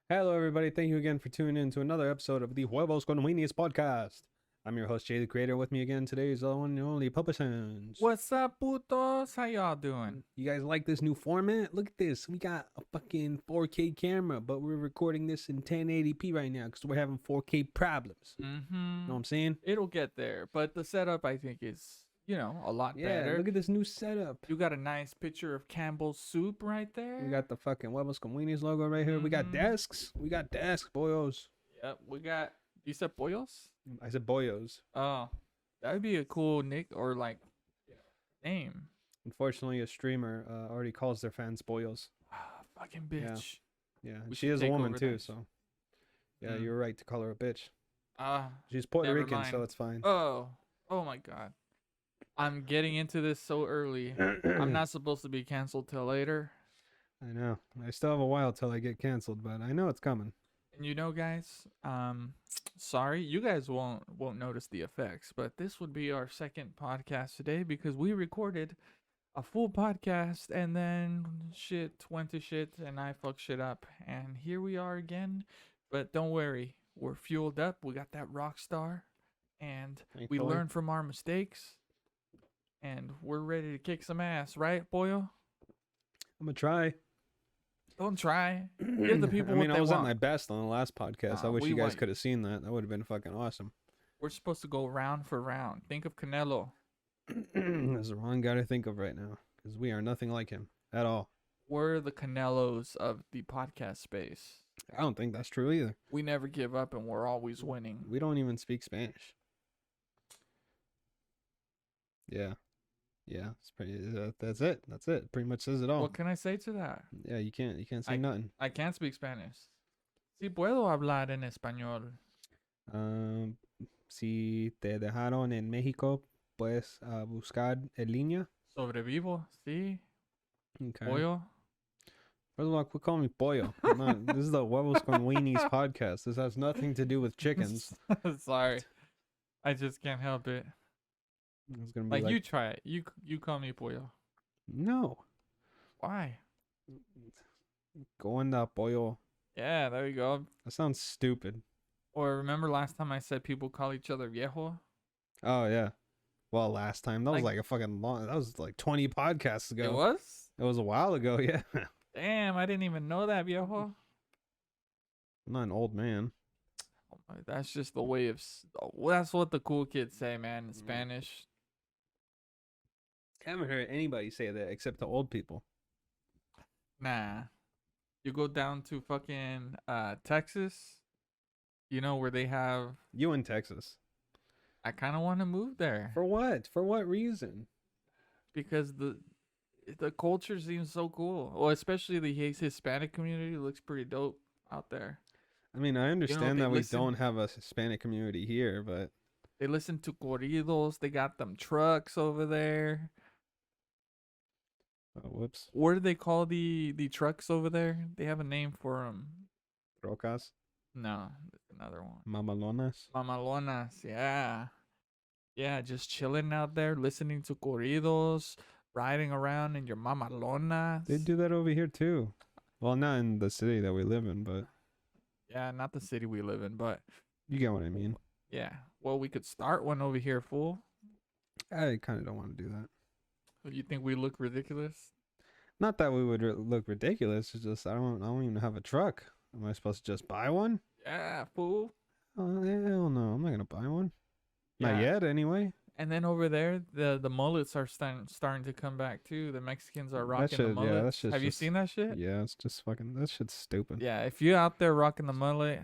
Hello, everybody. Thank you again for tuning in to another episode of the Huevos con Weenies podcast. I'm your host, JTheCreator. With me again today is the one and only PurpleSuns. What's up, putos? How y'all doing? You guys like this new format? Look at this. We got a fucking 4K camera, but we're recording this in 1080p right now because we're having 4K problems. Mm-hmm. Know what I'm saying? It'll get there, but the setup I think is, a lot Yeah, better. look at this new setup. You got a nice picture of Campbell's soup right there. We got the fucking Huevos con Weenies logo right here. We got Mhm. desks. We got desks, boyos. Yep, we got. You said pollos? I said boyos. Oh, that would be a cool nick or name. Unfortunately, a streamer already calls their fans boyos. Fucking bitch. Yeah, We she should is a take woman over too, that. so yeah, Mm. you're right to call her a bitch. Ah. She's Puerto Never Rican, so mind. it's fine. Oh my god. I'm getting into this so early. I'm not supposed to be canceled till later. I know. I still have a while till I get canceled, but I know it's coming. And guys, sorry, you guys won't notice the effects, but this would be our second podcast today because we recorded a full podcast and then shit went to shit and I fucked shit up. And here we are again. But don't worry, we're fueled up. We got that rock star and we Thankfully. learned from our mistakes. And we're ready to kick some ass, right, boyo? I'm gonna try. Don't try. Give the people I mean, what I they was want. at my best on the last podcast. I wish we you guys want- could have seen that. That would have been fucking awesome. We're supposed to go round for round. Think of Canelo. That's the wrong guy to think of right now because we are nothing like him at all. We're the Canelos of the podcast space. I don't think that's true either. We never give up and we're always winning. We don't even speak Spanish. Yeah. Yeah, it's pretty. That's it. That's it. Pretty much says it all. What can I say to that? Yeah, you can't say nothing. I can't speak Spanish. Sí puedo hablar en español. Si te dejaron en México, puedes buscar en línea. Sobrevivo, sí. Okay. Pollo. First of all, quit calling me pollo. This is the Huevos con Weenies podcast. This has nothing to do with chickens. Sorry. I just can't help it. It's gonna be Like you try it. You call me pollo. No. Why? Go in that pollo. Yeah, there you go. That sounds stupid. Or remember last time I said people call each other viejo? Oh yeah. Well, last time that was like a fucking long. That was like 20 podcasts ago. It was? It was a while ago. Yeah. Damn, I didn't even know that, viejo. I'm not an old man. Oh my, that's just the way of. That's what the cool kids say, man, in Spanish. I haven't heard anybody say that except the old people. Nah. You go down to fucking Texas, where they have. You in Texas? I kind of want to move there For what? For what reason? because the culture seems so cool. Well, especially the Hispanic community looks pretty dope out there. I mean, I understand they that we listen- don't have a Hispanic community here, but They listen to corridos. They got them trucks over there. whoops, What do they call the trucks over there? They have a name for them. rocas, No, another one. mamalonas. Mamalonas, yeah. Yeah, just chilling out there, listening to corridos, riding around in your mamalonas. They do that over here too. Well, not in the city that we live in, but Yeah, not the city we live in, but you get what I mean. yeah. Well, we could start one over here, fool. I kind of don't want to do that. You think we look ridiculous? Not that we would look ridiculous. It's just I don't even have a truck. Am I supposed to just buy one? Yeah, fool. Oh hell no! I'm not gonna buy one. Not Yeah. yet, anyway. And then over there, the mullets are starting to come back too. The Mexicans are rocking the shit, mullets. yeah, that shit's Have you just- seen that shit? Yeah, it's just fucking. That shit's stupid. Yeah, if you're out there rocking the mullet,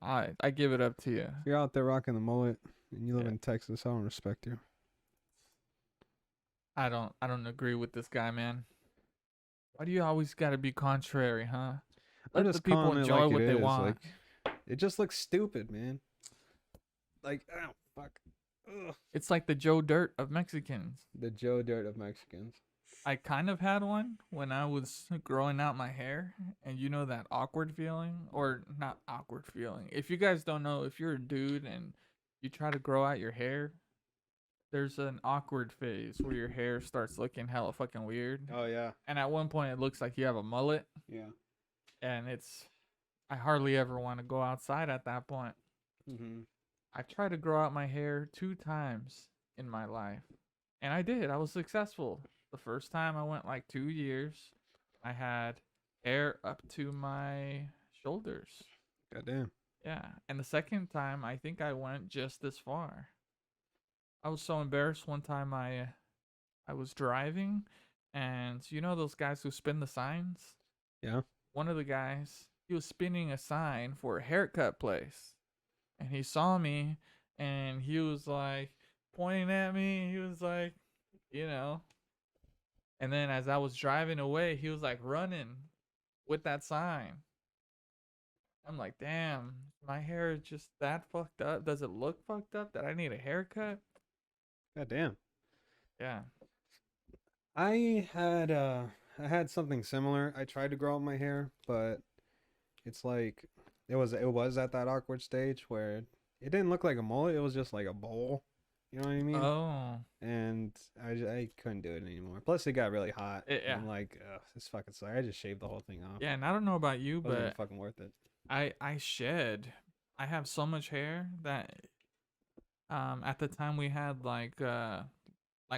I give it up to you. If you're out there rocking the mullet and you live Yeah. in Texas, I don't respect you. I don't agree with this guy, man. Why do you always got to be contrary, huh? I'm Let the just people calling it enjoy like what it they is, want. like, it just looks stupid, man. Like, oh fuck. Ugh. It's like the Joe Dirt of Mexicans. The Joe Dirt of Mexicans. I kind of had one when I was growing out my hair, and you know that awkward feeling, or not awkward feeling. If you guys don't know, if you're a dude and you try to grow out your hair, there's an awkward phase where your hair starts looking hella fucking weird. Oh yeah. And at one point, it looks like you have a mullet, Yeah. and it's I hardly ever want to go outside at that point. Mm-hmm. I've tried to grow out my hair 2 times in my life, and I did. I was successful. The first time I went like 2 years. I had hair up to my shoulders. Goddamn. Yeah, and the second time I think I went just this far. I was so embarrassed one time I was driving, and you know those guys who spin the signs? Yeah. One of the guys, he was spinning a sign for a haircut place. And he saw me and he was like pointing at me. He was like, you know. And then as I was driving away, he was like running with that sign. I'm like, damn, my hair is just that fucked up. Does it look fucked up that I need a haircut? Goddamn. Yeah. I had something similar. I tried to grow out my hair, but it's like it was at that awkward stage where it didn't look like a mullet. It was just like a bowl. You know what I mean? Oh. And I couldn't do it anymore. Plus, it got really hot. Yeah. I'm like, ugh, this fucking sucks. I just shaved the whole thing off. Yeah, and I don't know about you, It wasn't even but fucking worth it. I shed. I have so much hair that at the time we had like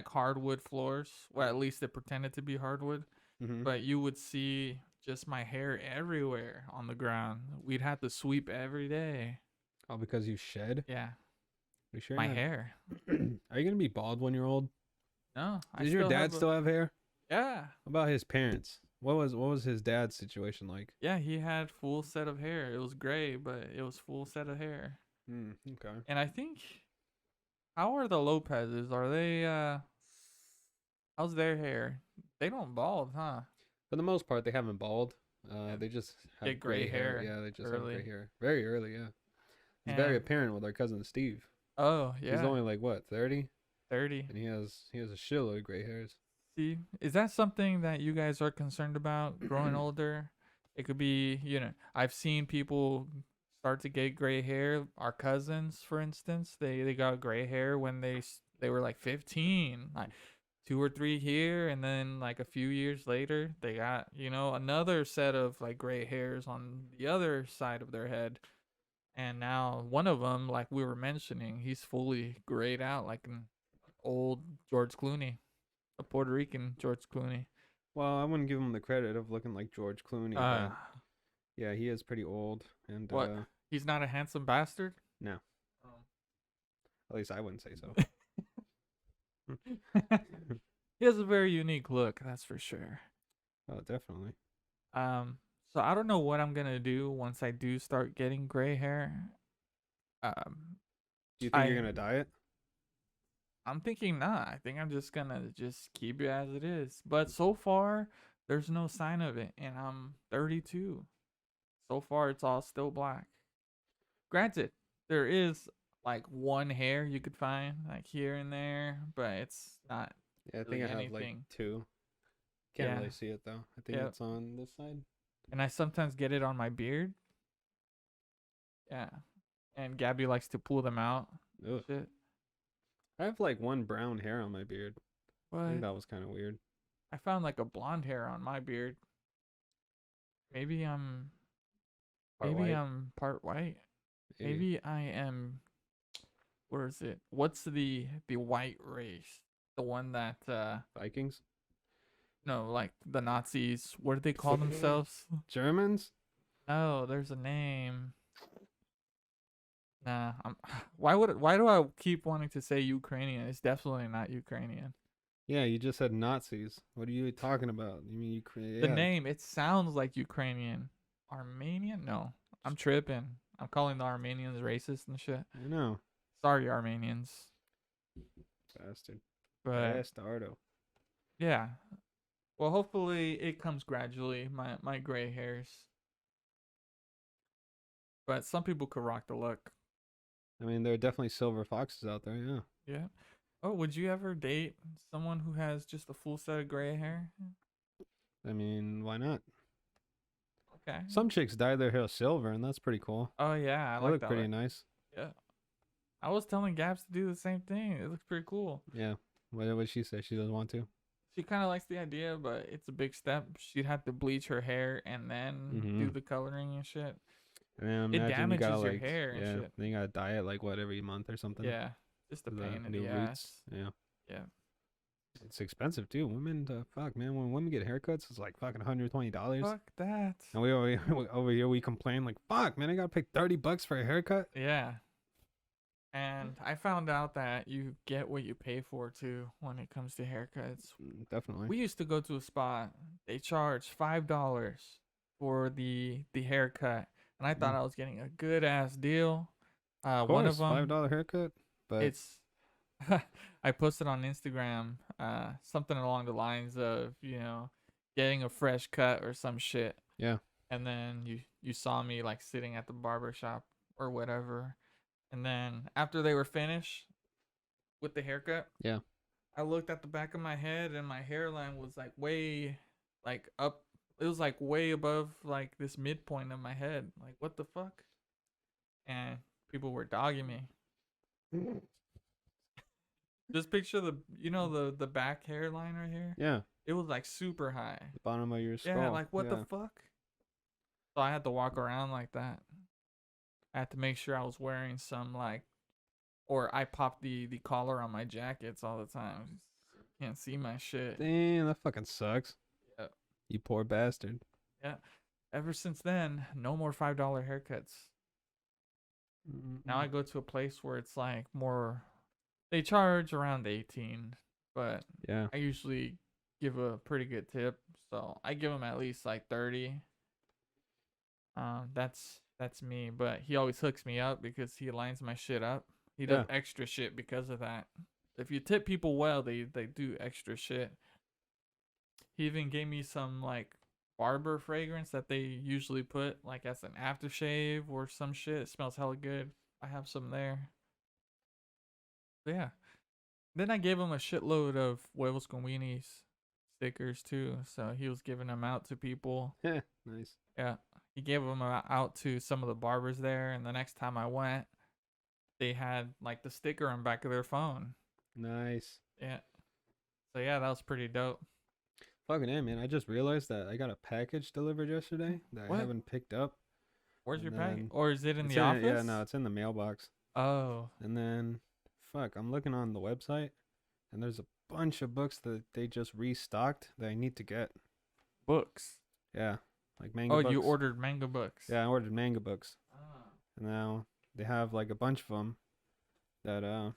hardwood floors, or at least it pretended to be hardwood, Mm-hmm. but you would see just my hair everywhere on the ground. We'd have to sweep every day. Oh, because you shed? Yeah, You sure? my not- hair. Are you gonna be bald when you're old? No, Does your dad still have hair? Yeah, How about his parents? What was his dad's situation like? yeah. He had full set of hair. It was gray, but it was full set of hair. Okay. And I think, how are the Lopez's? Are they? How's their hair? They don't bald, huh? For the most part, they haven't bald. Yeah. They just have Get gray hair Yeah, they just early. have gray hair. Very early, yeah. It's very And- apparent with our cousin Steve. Oh yeah, He's only like what, 30? 30. And he has a shitload of gray hairs. See, is that something that you guys are concerned about growing older? It could be, I've seen people start to get gray hair. Our cousins, for instance, they got gray hair when they were like 15, like 2 or 3 here, and then like a few years later, they got, another set of like gray hairs on the other side of their head. And now one of them, like we were mentioning, he's fully grayed out like an old George Clooney. A Puerto Rican George Clooney. Well, I wouldn't give him the credit of looking like George Clooney. But yeah, he is pretty old. And What? He's not a handsome bastard? No. Oh. At least I wouldn't say so. He has a very unique look, that's for sure. Oh, definitely. So I don't know what I'm gonna do once I do start getting gray hair. Do you think you're gonna dye it? I'm thinking not. I think I'm just gonna just keep it as it is. But so far, there's no sign of it, and I'm 32. So far, it's all still black. Granted, there is like one hair you could find like here and there, but it's not. Yeah, I think really I have like anything. 2. Can't Yeah. really see it though. I think Yep. it's on this side. And I sometimes get it on my beard. Yeah, and Gabby likes to pull them out. Ugh. Shit. I have like one brown hair on my beard. I think What? that was kind of weird. I found like a blonde hair on my beard. Maybe I'm. Part Maybe white? I'm part white. Maybe I am. Where is it? What's the white race? The one that Vikings? no, like the Nazis. What do they call themselves? Germans? No, there's a name. Nah, why do I keep wanting to say Ukrainian? It's definitely not Ukrainian. Yeah, you just said Nazis. What are you talking about? You mean Ukraine? The name, it sounds like Ukrainian. Armenian? No, I'm tripping. I'm calling the Armenians racist and shit. I know. Sorry, Armenians. Bastard. But Bastardo. yeah. Well, hopefully it comes gradually, my gray hairs. But some people could rock the look. I mean, there are definitely silver foxes out there, yeah. Yeah. Oh, would you ever date someone who has just a full set of gray hair? I mean, why not? Okay. Some chicks dye their hair silver, and that's pretty cool. Oh yeah, I They like look that. pretty nice. Yeah. I was telling Gabs to do the same thing. It looks pretty cool. Yeah. What did she say? She doesn't want to? she kind of likes the idea, but it's a big step. She'd have to bleach her hair and then do the coloring and shit. And It imagine you gotta damages your like, hair and yeah, shit. then you gotta dye it like what every month or something. Yeah, just a For pain the in new the roots. ass. Yeah. Yeah. It's expensive too. Women, fuck, man. When women get haircuts, it's like fucking $120. Fuck that. And we over here we complain like, fuck, man, I gotta pay $30 for a haircut. Yeah. And I found out that you get what you pay for too when it comes to haircuts. Definitely. We used to go to a spot. They charged $5 for the haircut, and I thought I was getting a good ass deal. Of course, One of them, $5 haircut, but it's I posted on Instagram something along the lines of, getting a fresh cut or some shit. yeah, And then you saw me like sitting at the barber shop or whatever. And then after they were finished with the haircut, yeah. I looked at the back of my head and my hairline was like way like up. It was like way above like this midpoint of my head. Like, what the fuck? And people were dogging me. Just picture the back hairline right here. Yeah. It was like super high. The bottom of your skull. Yeah, like what the fuck? So I had to walk around like that. I had to make sure I was wearing some or I popped the collar on my jackets all the time. Can't see my shit. Damn, that fucking sucks. Yeah. You poor bastard. Yeah. Ever since then, no more $5 haircuts. Now I go to a place where it's like more. They charge around 18, but yeah, I usually give a pretty good tip, so I give him at least like 30. That's me, but he always hooks me up because he lines my shit up. He does extra shit because of that. If you tip people well, they do extra shit. He even gave me some like barber fragrance that they usually put like as an aftershave or some shit. It smells hella good. I have some there. But yeah. Then I gave him a shitload of Huevos con Weenies stickers too. So he was giving them out to people. Yeah, nice. Yeah. He gave them out to some of the barbers there. And the next time I went, they had like the sticker on the back of their phone. Nice. Yeah. So yeah, that was pretty dope. Fucking A, man. I just realized that I got a package delivered yesterday that I haven't picked up. Where's your package? Or is it in the office? Yeah, no, it's in the mailbox. Oh. And then, I'm looking on the website, and there's a bunch of books that they just restocked that I need to get. Books? Yeah, like manga books. Oh, you ordered manga books? Yeah, I ordered manga books. Oh. And now they have like a bunch of them that I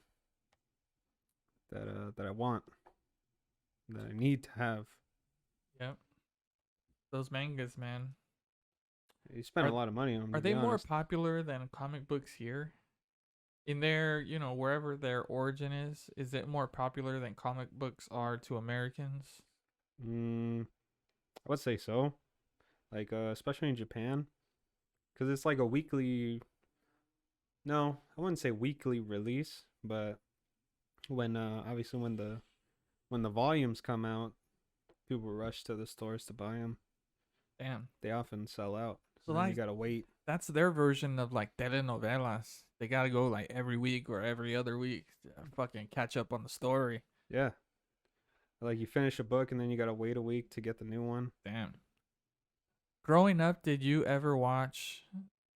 want, that I need to have. Yep. Those mangas, man. You spend a lot of money on them. Are they more popular than comic books here? In their, wherever their origin is it more popular than comic books are to Americans? I would say so. Like, especially in Japan. Because it's like a weekly... No, I wouldn't say weekly release, but when, obviously when the volumes come out, people rush to the stores to buy them. Damn. They often sell out. So like, you gotta wait. That's their version of like telenovelas. They gotta go like every week or every other week to fucking catch up on the story. Yeah. Like you finish a book and then you gotta wait a week to get the new one. Damn. Growing up, did you ever watch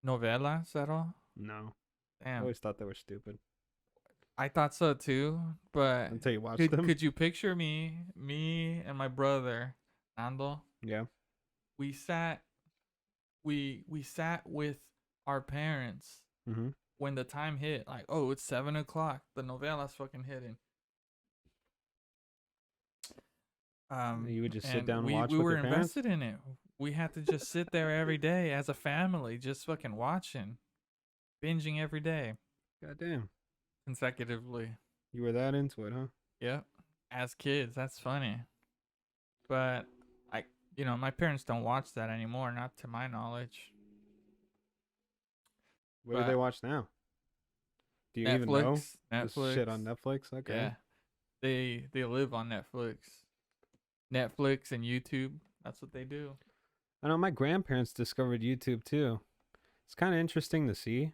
novelas at all? No. Damn. I always thought they were stupid. I thought so too, but until you watched them. Could you picture me and my brother, Nando? Yeah. We sat with our parents when the time hit. Like, oh, it's 7:00. The novela's fucking hitting. You would just sit down and watch. We with were your parents? invested in it. We had to just sit there every day as a family, just fucking watching, binging every day. Goddamn. Consecutively. You were that into it, huh? Yep. As kids, that's funny. But my parents don't watch that anymore, not to my knowledge. What do they watch now? Do you Netflix, even know? Netflix. This shit on Netflix? Okay. Yeah. They live on Netflix. Netflix and YouTube. That's what they do. I know my grandparents discovered YouTube too. It's kind of interesting to see.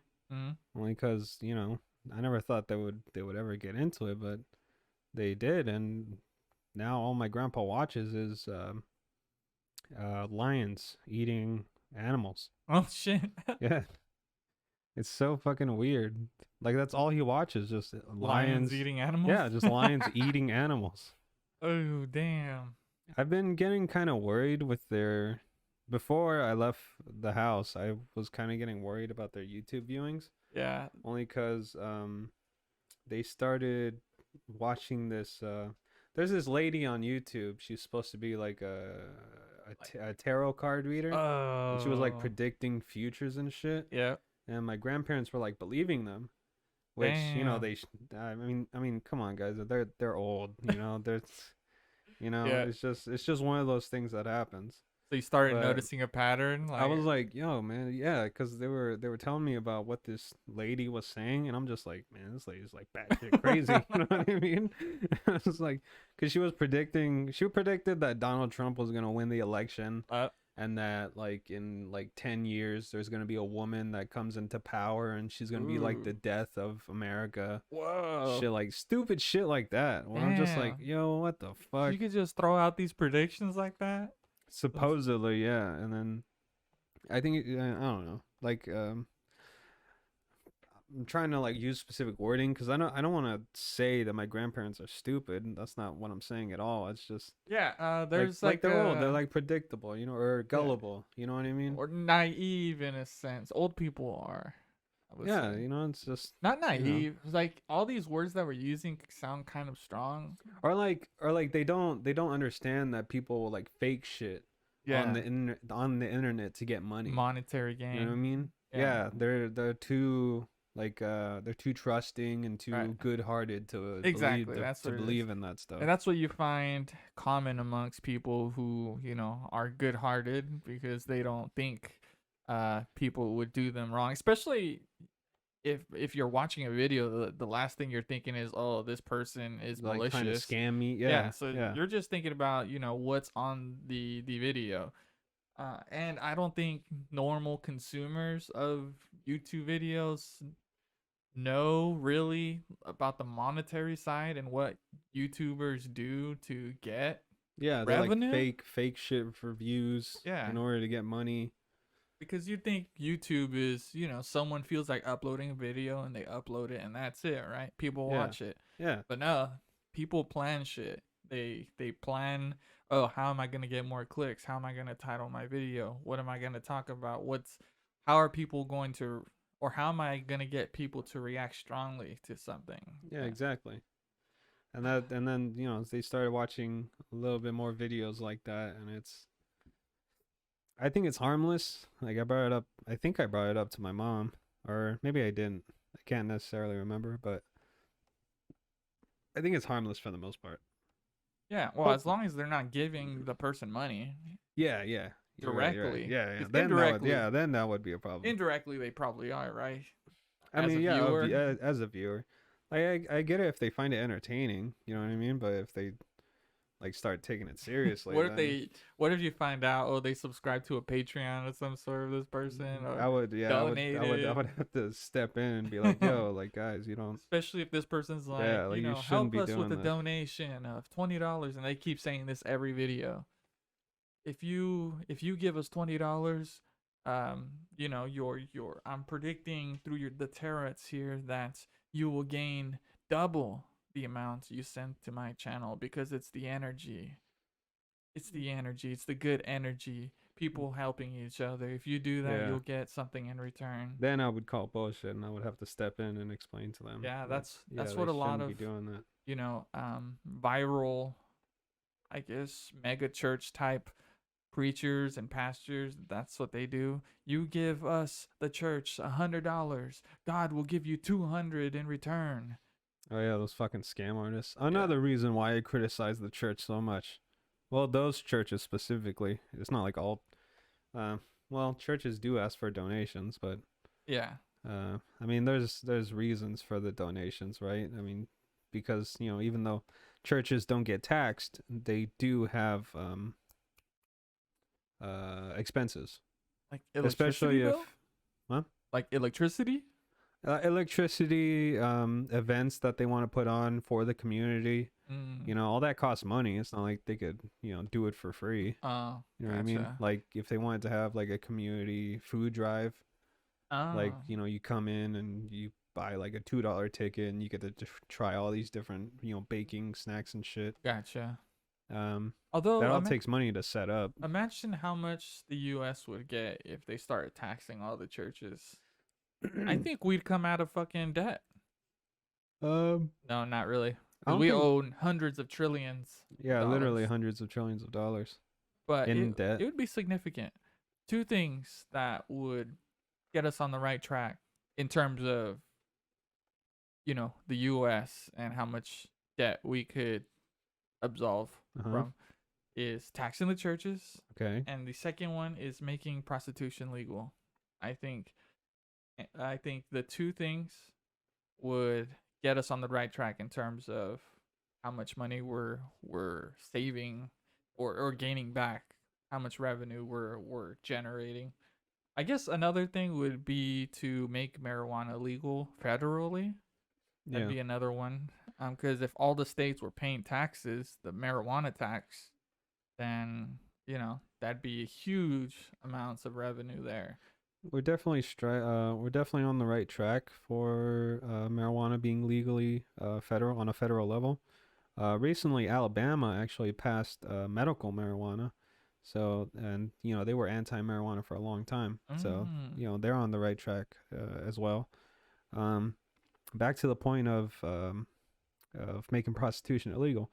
Only because, I never thought they would ever get into it, but they did, and now all my grandpa watches is lions eating animals. Oh shit. Yeah, it's so fucking weird. Like that's all he watches, just Lions lions. eating animals. Yeah, just lions eating animals. Oh damn. I've been getting kind of worried with their. Before I left the house, I was kind of getting worried about their YouTube viewings, Yeah. only because they started watching this. There's this lady on YouTube. She's supposed to be like a tarot card reader, and she was like Oh. predicting futures and shit. Yeah. And my grandparents were like believing them, which Damn. they. I mean, come on, guys, they're old. They're, Yeah. it's just one of those things that happens. So you started But noticing a pattern, I like was like, yo, man, yeah, because they were telling me about what this lady was saying, and I'm just like, man, this lady's like batshit crazy. You know what I mean? I was like, because she predicted that Donald Trump was gonna win the election, uh, and that like in like 10 years there's gonna be a woman that comes into power, and she's gonna be like the ooh. death of America. Whoa. Shit like stupid shit like that. Well, I'm just like, Damn. yo, what the fuck? You could just throw out these predictions like that? That's- Supposedly, yeah, and then I think I don't know. Like I'm trying to like use specific wording because I don't want to say that my grandparents are stupid. That's not what I'm saying at all. It's just Yeah, like there's like like they're old. They're a like predictable, or yeah, gullible. You know what I mean? or naive in a sense. Old people are, I would Yeah, say. it's just Not you know, naive. Like all these words that we're using sound kind of strong. or like they don't understand that people will like fake shit Yeah, on the internet to get money. monetary You know what I gain. mean? Yeah, Yeah, they're too like they're too trusting and right. too good-hearted to believe Exactly. That's what it is. in that stuff. And that's what you find common amongst people who, are good-hearted because they don't think people would do them wrong. Especially if you're watching a video, the last thing you're thinking is, "Oh, this person is Like trying to malicious." scam me. Yeah, Yeah, so yeah. you're just thinking about, what's on the video. And I don't think normal consumers of YouTube videos know really about the monetary side and what YouTubers do to get Yeah, they like revenue. fake shit for views Yeah, in order to get money. because you think YouTube is, someone feels like uploading a video and they upload it and that's it, right? People Yeah. watch it. Yeah. But no, people plan shit. They plan, oh, how am I going to get more clicks? How am I going to title my video? What am I going to talk about? How are people going to, or how am I going to get people to react strongly to something? Yeah, exactly. And then, they started watching a little bit more videos like that, and I think it's harmless. Like I think I brought it up to my mom, or maybe I didn't. I can't necessarily remember, but I think it's harmless for the most part. Yeah, well, Oh, as long as they're not giving the person money yeah, yeah. You're right. You're right. directly. Yeah, yeah. Because indirectly, Then that would be a problem. indirectly they probably are, right? I As a mean, yeah, viewer. as a viewer, I get it if they find it entertaining. You know what I mean? But if they like start taking it seriously, What if then what if you find out, oh, they subscribe to a Patreon of some sort of this person, or I would, yeah, I donated, would have to step in and be like, yo, like guys, you don't, especially if this person's like, yeah, like you shouldn't help be us with doing a that. donation of $20, and they keep saying this every video. If you give us $20, your I'm predicting through the tarots here that you will gain double the amount you send to my channel because it's the energy. It's the energy. It's the good energy. People helping each other. If you do that, Yeah. you'll get something in return. Then I would call bullshit, and I would have to step in and explain to them Yeah, that, yeah, that's they what a lot shouldn't be of, doing that. viral, I guess, mega church type preachers and pastors, that's what they do. You give us, the church, $100, God will give you 200 in return. Oh yeah, those fucking scam artists. Yeah. Another reason why I criticize the church so much. Well, those churches specifically. It's not like all. Uh, well, churches do ask for donations, but Yeah. I mean, there's reasons for the donations, right? I mean, because even though churches don't get taxed, they do have expenses, Like electricity especially if bill? Like electricity? Electricity, events that they want to put on for the community. Mm. All that costs money. It's not like they could, do it for free. Oh, You know what I mean? gotcha. Like if they wanted to have like a community food drive, like, Oh, you come in and you buy like a $2 ticket and you get to try all these different, baking snacks and shit. gotcha. Um, that Although, all takes money to set up. imagine how much the U.S. would get if they started taxing all the churches. I think we'd come out of fucking debt. um, No, not really. I 'Cause don't we think. own hundreds of trillions of Yeah, literally dollars. hundreds of trillions of dollars But in it debt. would be significant. Two things that would get us on the right track in terms of, the US and how much debt we could absolve Uh-huh. from is taxing the churches, Okay. and the second one is making prostitution legal. I think I think the two things would get us on the right track in terms of how much money we're saving or gaining back, how much revenue we're generating. I guess another thing would be to make marijuana legal federally. That'd Yeah. be another one. Because if all the states were paying taxes, the marijuana tax, then that'd be huge amounts of revenue there. We're definitely on the right track for marijuana being legally federal on a federal level. Recently, Alabama actually passed medical marijuana. So, and they were anti-marijuana for a long time. So, Mm. they're on the right track as well. Um, Back to the point of making prostitution illegal.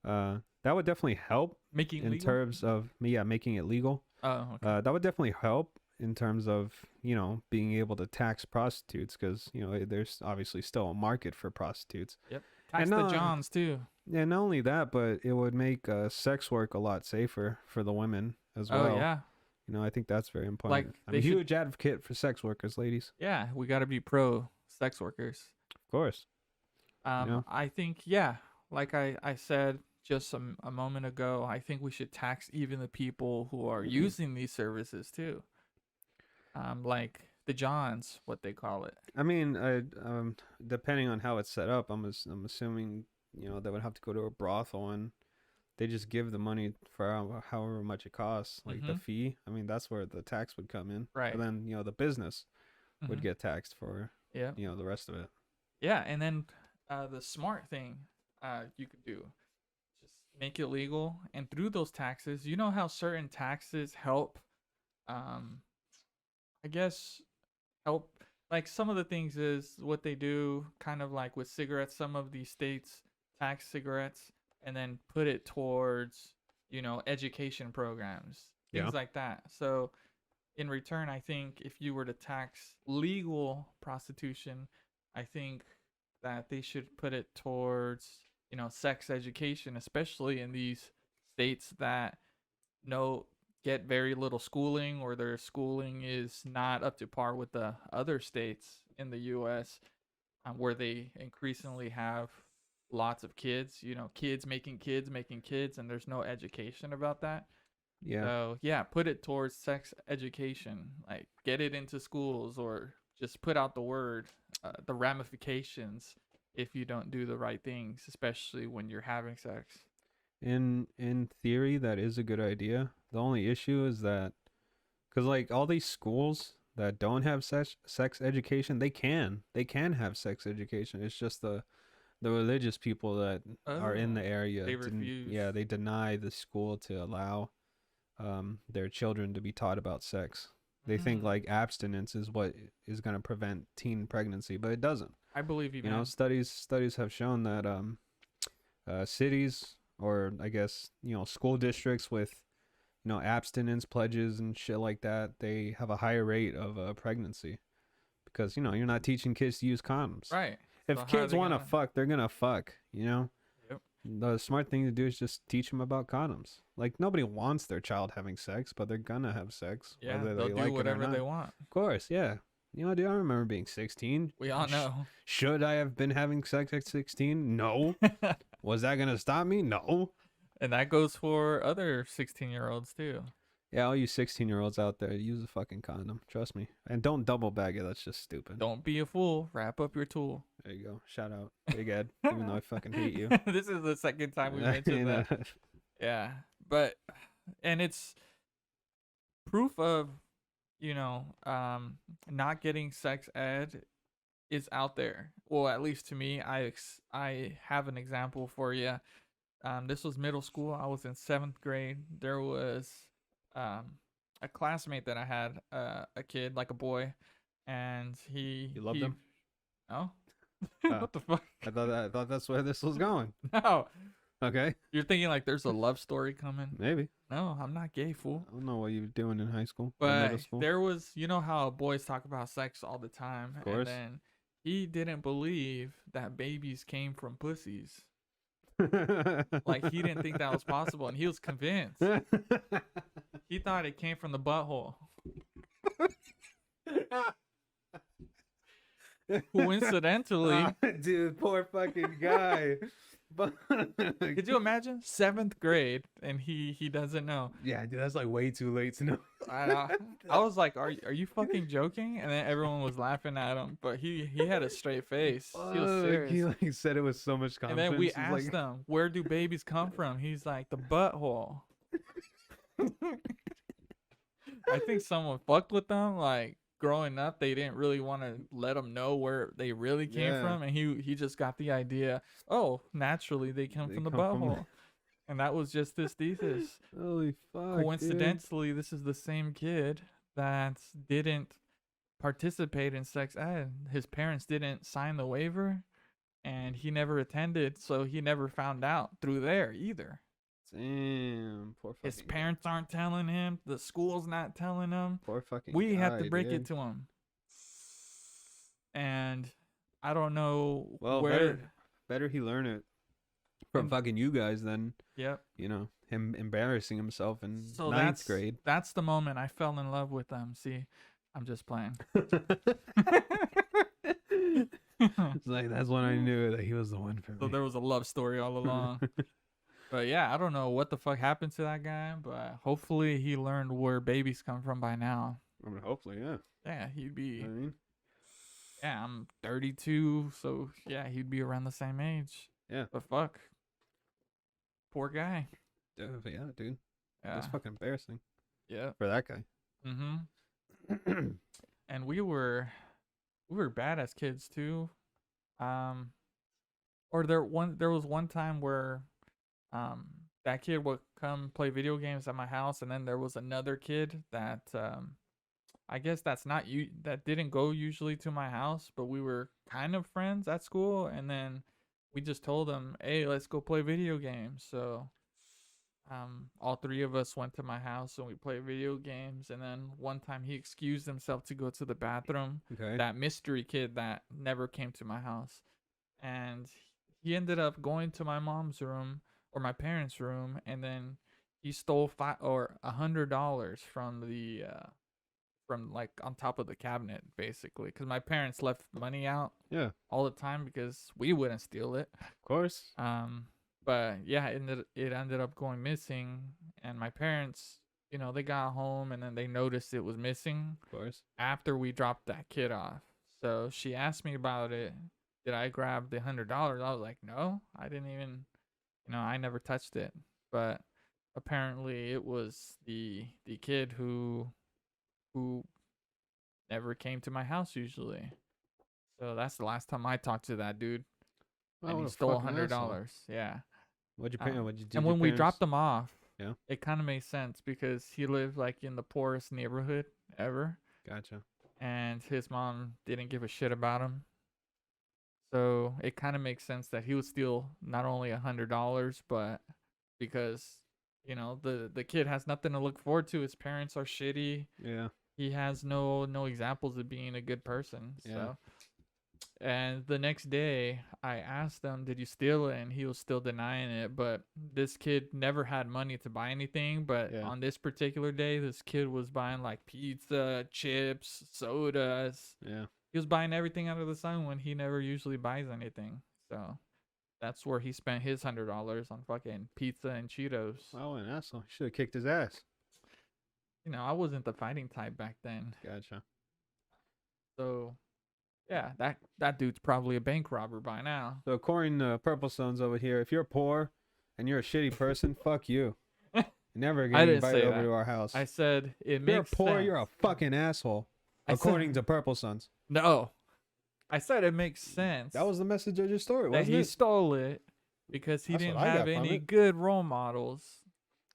That would definitely help Making in legal? terms of making it legal. Oh, okay. That would definitely help in terms of being able to tax prostitutes because there's obviously still a market for prostitutes. Yep. Tax And the Johns too. yeah, not only that, but it would make sex work a lot safer for the women as Oh well. yeah. I think that's very Like important. I'm they a should. huge advocate for sex workers, ladies. Yeah, we got to be pro sex workers. Of course. You know, I think, yeah, like I said just a moment ago, I think we should tax even the people who are using these services too. Like the Johns, what they call it. I mean, depending on how it's set up, I'm assuming they would have to go to a brothel and they just give the money for however much it costs, like the Mhm. fee. I mean, that's where the tax would come in. Right. And then the business would Mhm. get taxed for Yeah. the rest of it. Yeah, and then the smart thing you could do, just make it legal, and through those taxes, you know how certain taxes help, um, I guess help. Like some of the things is what they do, kind of like with cigarettes. Some of these states tax cigarettes and then put it towards education programs, Yeah. things like that. So in return, I think if you were to tax legal prostitution, I think that they should put it towards sex education, especially in these states that no get very little schooling, or their schooling is not up to par with the other states in the US, where they increasingly have lots of kids, kids making kids, and there's no education about that. Yeah. So yeah, put it towards sex education, like get it into schools, or just put out the word, the ramifications if you don't do the right things, especially when you're having sex. In theory, that is a good idea. The only issue is that because like all these schools that don't have sex education, they can have sex education. It's just the religious people that are in Oh, the area they refuse. they deny the school to allow their children to be taught about sex. They think Mm, like abstinence is what is going to prevent teen pregnancy, but it doesn't. I believe you, man. Studies have shown that cities, or I guess school districts with abstinence pledges and shit like that, they have a higher rate of pregnancy because you're not teaching kids to use condoms. Right. If So how are kids they want to gonna? fuck, they're gonna fuck. Yep. The smart thing to do is just teach them about condoms. Like nobody wants their child having sex, but they're gonna have sex Yeah, whether they'll they do like it or whatever not. they want. Of course, yeah. Dude, I remember being 16. We all know. Should I have been having sex at 16? No. Was that gonna stop me? No. And that goes for other 16-year-olds too. Yeah, all you 16-year-olds out there, use a fucking condom. Trust me. And don't double bag it. That's just stupid. Don't be a fool. Wrap up your tool. There you go. Shout out. Big Ed. Even though I fucking hate you. This is the second time we mentioned that. Yeah. But, and it's proof of, not getting sex ed is out there. Well, at least to me, I have an example for you. This was middle school. I was in 7th grade. There was a classmate that I had, a kid, like a boy, and You loved him? No. What the fuck? I thought that's where this was going. No. Okay. You're thinking like there's a love story coming. Maybe. No, I'm not gay, fool. I don't know what you were doing in high school. Or But middle school. there was, how boys talk about sex all the time. Of course. And then he didn't believe that babies came from pussies. Like, he didn't think that was possible, and he was convinced. He thought it came from the butthole. Coincidentally, Dude, poor fucking guy. could you imagine 7th grade and he doesn't know? Yeah, dude, that's like way too late to know. I was like, are you fucking joking? And then everyone was laughing at him, but he had a straight face. He was serious. He like said it with so much And confidence. then we He's asked like, him, where do babies come from? He's like, the butthole. I think someone fucked with them. Like, growing up, they didn't really want to let him know where they really came from. And he just got the idea, oh, naturally, they come from the butthole. And that was just his thesis. Holy fuck. Coincidentally, this is the same kid that didn't participate in sex ed. His parents didn't sign the waiver, and he never attended, so he never found out through there either. Damn, poor fucking His parents aren't telling him. The school's not telling him. Poor fucking We have to guy, break dude. it to him. And I don't know Well, where. better he learn it from fucking you guys than Yep. Him embarrassing himself in So 9th grade. That's the moment I fell in love with them. See, I'm just playing. It's like that's when I knew that he was the one for me. So there was a love story all along. But yeah, I don't know what the fuck happened to that guy, but hopefully he learned where babies come from by now. I mean, hopefully, yeah. Yeah, he'd be. I mean, Yeah, I'm 32, so yeah, he'd be around the same age. Yeah. But fuck. Poor guy. yeah, dude. Yeah. That's fucking embarrassing Yeah. for that guy. Mm-hmm. And we were bad as kids too. Or there was one time where that kid would come play video games at my house, and then there was another kid that I guess that didn't go usually to my house, but we were kind of friends at school, and then we just told him, hey, let's go play video games. So all three of us went to my house and we played video games, and then one time he excused himself to go to the bathroom. Okay. That mystery kid that never came to my house, and he ended up going to my mom's room or my parents' room, and then he stole $100 from the from like on top of the cabinet, basically, because my parents left money out Yeah. all the time because we wouldn't steal it. Of course. But yeah, it ended up going missing, and my parents, they got home and then they noticed it was missing Of course. after we dropped that kid off. So she asked me about it. Did I grab the $100? I was like, no, I didn't even, I never touched it. But apparently it was the kid who never came to my house usually. So that's the last time I talked to that dude. And he stole $100. Yeah. What'd you pay? What'd you do? And when we dropped him off, Yeah. it kind of made sense because he lived like in the poorest neighborhood ever. Gotcha. And his mom didn't give a shit about him. So it kind of makes sense that he would steal not only $100, but because, the kid has nothing to look forward to. His parents are shitty. Yeah. He has no examples of being a good person. Yeah. So. And the next day, I asked him, did you steal it? And he was still denying it. But this kid never had money to buy anything. But on this particular day, this kid was buying like pizza, chips, sodas. Yeah. He was buying everything under the sun when he never usually buys anything. So that's where he spent his $100 on fucking pizza and Cheetos. Wow, an asshole. Should have kicked his ass. I wasn't the fighting type back then. Gotcha. So, yeah, that dude's probably a bank robber by now. So according to PurpleSuns over here, if you're poor and you're a shitty person, fuck you. You're never I getting didn't invited say over that. to our house. I said it if you're makes poor, sense. you're a fucking asshole. I According said, to PurpleSuns. no. I said it makes sense. That was the message of your story, that wasn't he it? stole it because he That's didn't what I have got from any it. good role models.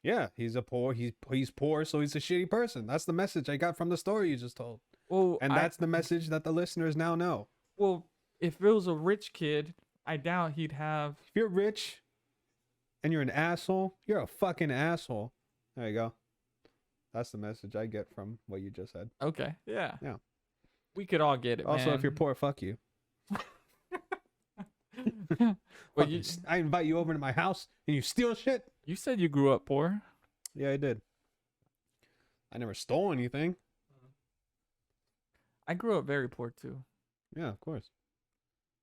Yeah, he's poor, so he's a shitty person. That's the message I got from the story you just told. Well, And that's the message that the listeners now know. well, if it was a rich kid, I doubt he'd have. If you're rich and you're an asshole, you're a fucking asshole. There you go. That's the message I get from what you just said. Okay, yeah. Yeah. We could all get it, Also, man. if you're poor, fuck you. But you, I invite you over to my house and you steal shit? you said you grew up poor. Yeah, I did. I never stole anything. I grew up very poor too. Yeah, of course.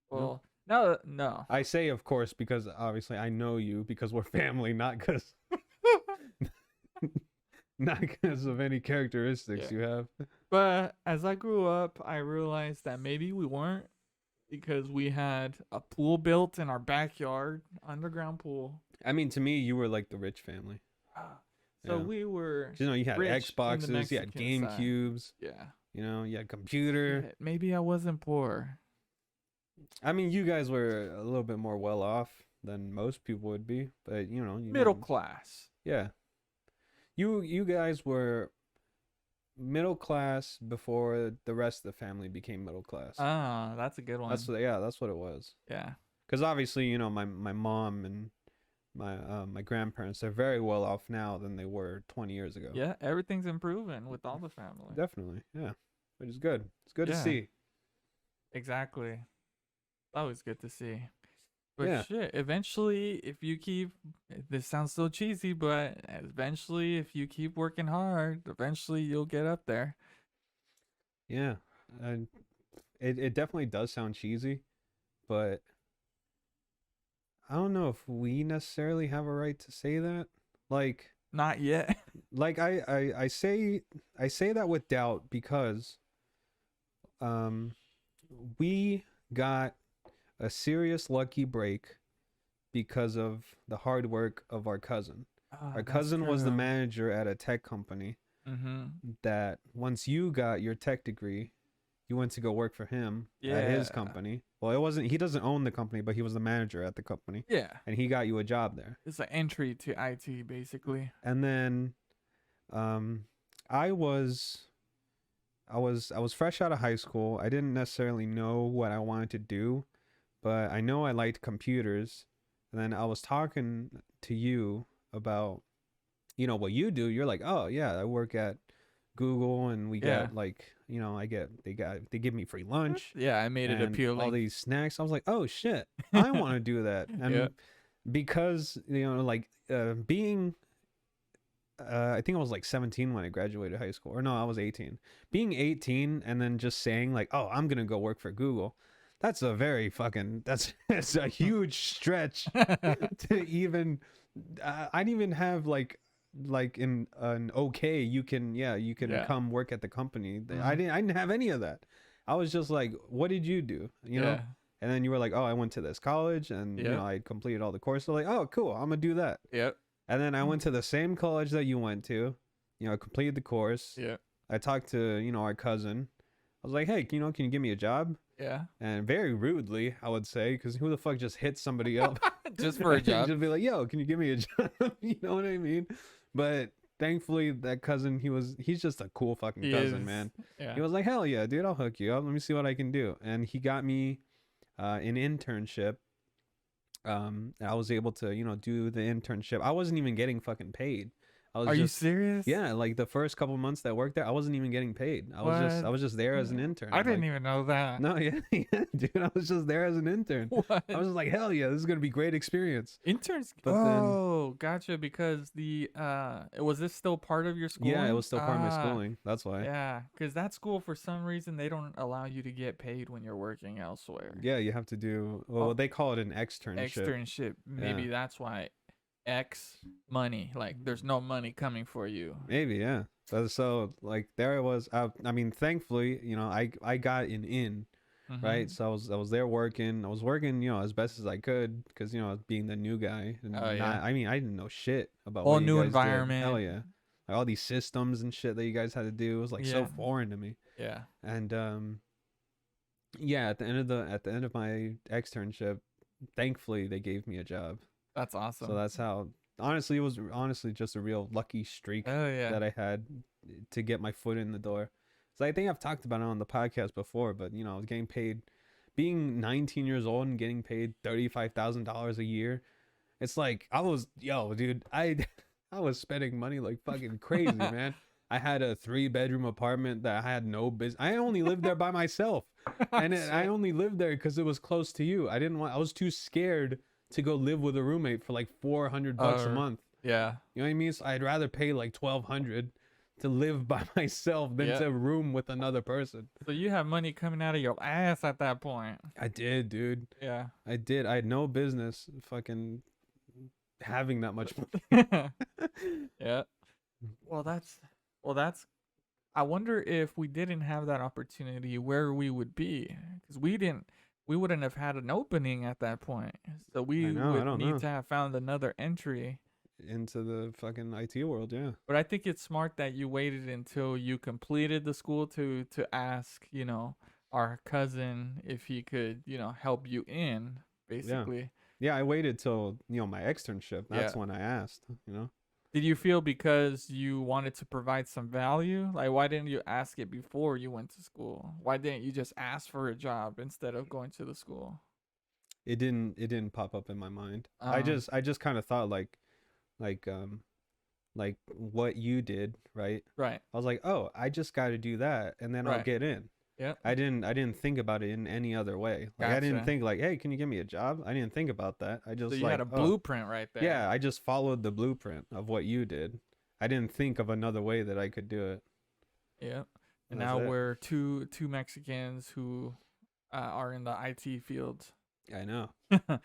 Well, no. I say of course because obviously I know you because we're family, not because not because of any characteristics you have. But as I grew up, I realized that maybe we weren't, because we had a pool built in our backyard, underground pool. I mean, to me, you were like the rich family. So Yeah. we were. 'Cause, you know, you had rich in the Xboxes, you had Mexican side. GameCubes, Yeah. you know, you had computer. Shit, maybe I wasn't poor. I mean, you guys were a little bit more well off than most people would be, but you know, Middle class. Yeah. You guys were middle class before the rest of the family became middle class. Ah, that's a good one. That's what it was. Yeah. Because obviously, you know, my mom and my grandparents, they're very well off now than they were 20 years ago. Yeah, everything's improving with all the family. Definitely, yeah. Which is good. It's good to Yeah. see. Exactly. Always good to see. But Yeah. shit, eventually, if you keep, this sounds so cheesy, but eventually, if you keep working hard, eventually you'll get up there. Yeah. And it definitely does sound cheesy, but I don't know if we necessarily have a right to say that. Like Not yet. like I say that with doubt because we got a serious lucky break because of the hard work of our cousin. Our cousin was the manager at a tech company that once you got your tech degree, you went to go work for him at his Yeah. company. Well, it wasn't, he doesn't own the company, but he was the manager at the company Yeah. and he got you a job there. It's an entry to IT, basically. And then I was fresh out of high school. I didn't necessarily know what I wanted to do, but I know I liked computers. And then I was talking to you about, you know, what you do. You're like, oh yeah, I work at Google and we Yeah. get like, you know, they give me free lunch. Yeah, I made it and appealing. all these snacks. I was like, oh shit, I want to do that. And Yeah. because, you know, like being I think I was like 17 when I graduated high school, or no, I was 18. Being 18 and then just saying like, oh, I'm gonna go work for Google, that's a very fucking that's a huge stretch to even I didn't even have like in an okay, you can Yeah. come work at the company. Mhm. I didn't have any of that. I was just like, what did you do, you know? Yeah. And then you were like, oh, I went to this college and you Yep. know, I completed all the courses. Like, oh, cool, I'm gonna do that. Yep. And then I went to the same college that you went to. You know, I completed the course. Yep. I talked to, you know, our cousin. I was like, hey, you know, can you give me a job? Yeah. And very rudely, I would say, because who the fuck just hits somebody up Just for a job. Just be like, yo, can you give me a job? You know what I mean? But thankfully, that cousin, he's just a cool fucking He cousin, is. man. Yeah. He was like, hell yeah, dude, I'll hook you up. Let me see what I can do. And he got me an internship. I was able to, you know, do the internship. I wasn't even getting fucking paid. I was Are you just, serious? yeah, like the first couple months that I worked there, I wasn't even getting paid. I was just there as an intern. I I'm didn't like, even know that. No, yeah, yeah, dude, I was just there as an intern. What? I was just like, hell yeah, this is gonna be great experience. Interns. But then- Oh, gotcha. Because was this still part of your schooling? Yeah, it was still part of my Ah, schooling. That's why. Yeah, because that school, for some reason, they don't allow you to get paid when you're working elsewhere. Yeah, you have to do. Well, Oh. they call it an externship. Externship. Maybe Yeah. that's why. X money. Like, there's no money coming for you. Maybe, yeah. So like there I was. I mean, thankfully, I got an in, right? Mm-hmm. So I was there working. I was working, as best as I could, because being the new guy Oh and yeah. not. I mean, I didn't know shit about Whole what you new guys did. Hell environment. yeah, like all these systems and shit that you guys had to do was like so Yeah. foreign to me. Yeah. And yeah, at the end of my externship, thankfully they gave me a job. That's So awesome. that's how. Honestly, it was honestly just a real lucky streak Oh yeah. that I had to get my foot in the door. So I think I've talked about it on the podcast before, but I was getting paid, being 19 years old and getting paid $35,000 a year. It's like I was, yo, dude, I I was spending money like fucking crazy, man. I had a 3-bedroom apartment that I had no business. I only lived there by myself, and I Shit. only lived there because it was close to you. I didn't want. I was too scared to go live with a roommate for like $400 a month. Yeah. You know what I mean? So I'd rather pay like 1,200 to live by myself than Yeah. to room with another person. So you have money coming out of your ass at that point. I did, dude. Yeah. I did. I had no business fucking having that much money. Yeah. Well, that's. I wonder if we didn't have that opportunity, where we would be, because we wouldn't have had an opening at that point. So I we know. I would don't need know. to have found another entry. Into the fucking IT world, yeah. But I think it's smart that you waited until you completed the school to ask, our cousin if he could, help you in, Yeah. basically. Yeah, I waited till, my externship. Yeah. That's when I asked. Did you feel because you wanted to provide some value? Like, why didn't you ask it before you went to school? Why didn't you just ask for a job instead of going to the school? It didn't pop up in my mind. Um, I just kind of thought like like what you did, right? right, I was like, "Oh, I just got to do that and then I'll right. get in." Yep. I didn't think about it in any other way. Like I didn't Gotcha. think like, "Hey, can you give me a job?" I didn't think about that. I So just you had like, a "Oh, blueprint right there. yeah, I just followed the blueprint of what you did. I didn't think of another way that I could do it." Yep. And That's now it. we're two Mexicans who are in the IT field. I know.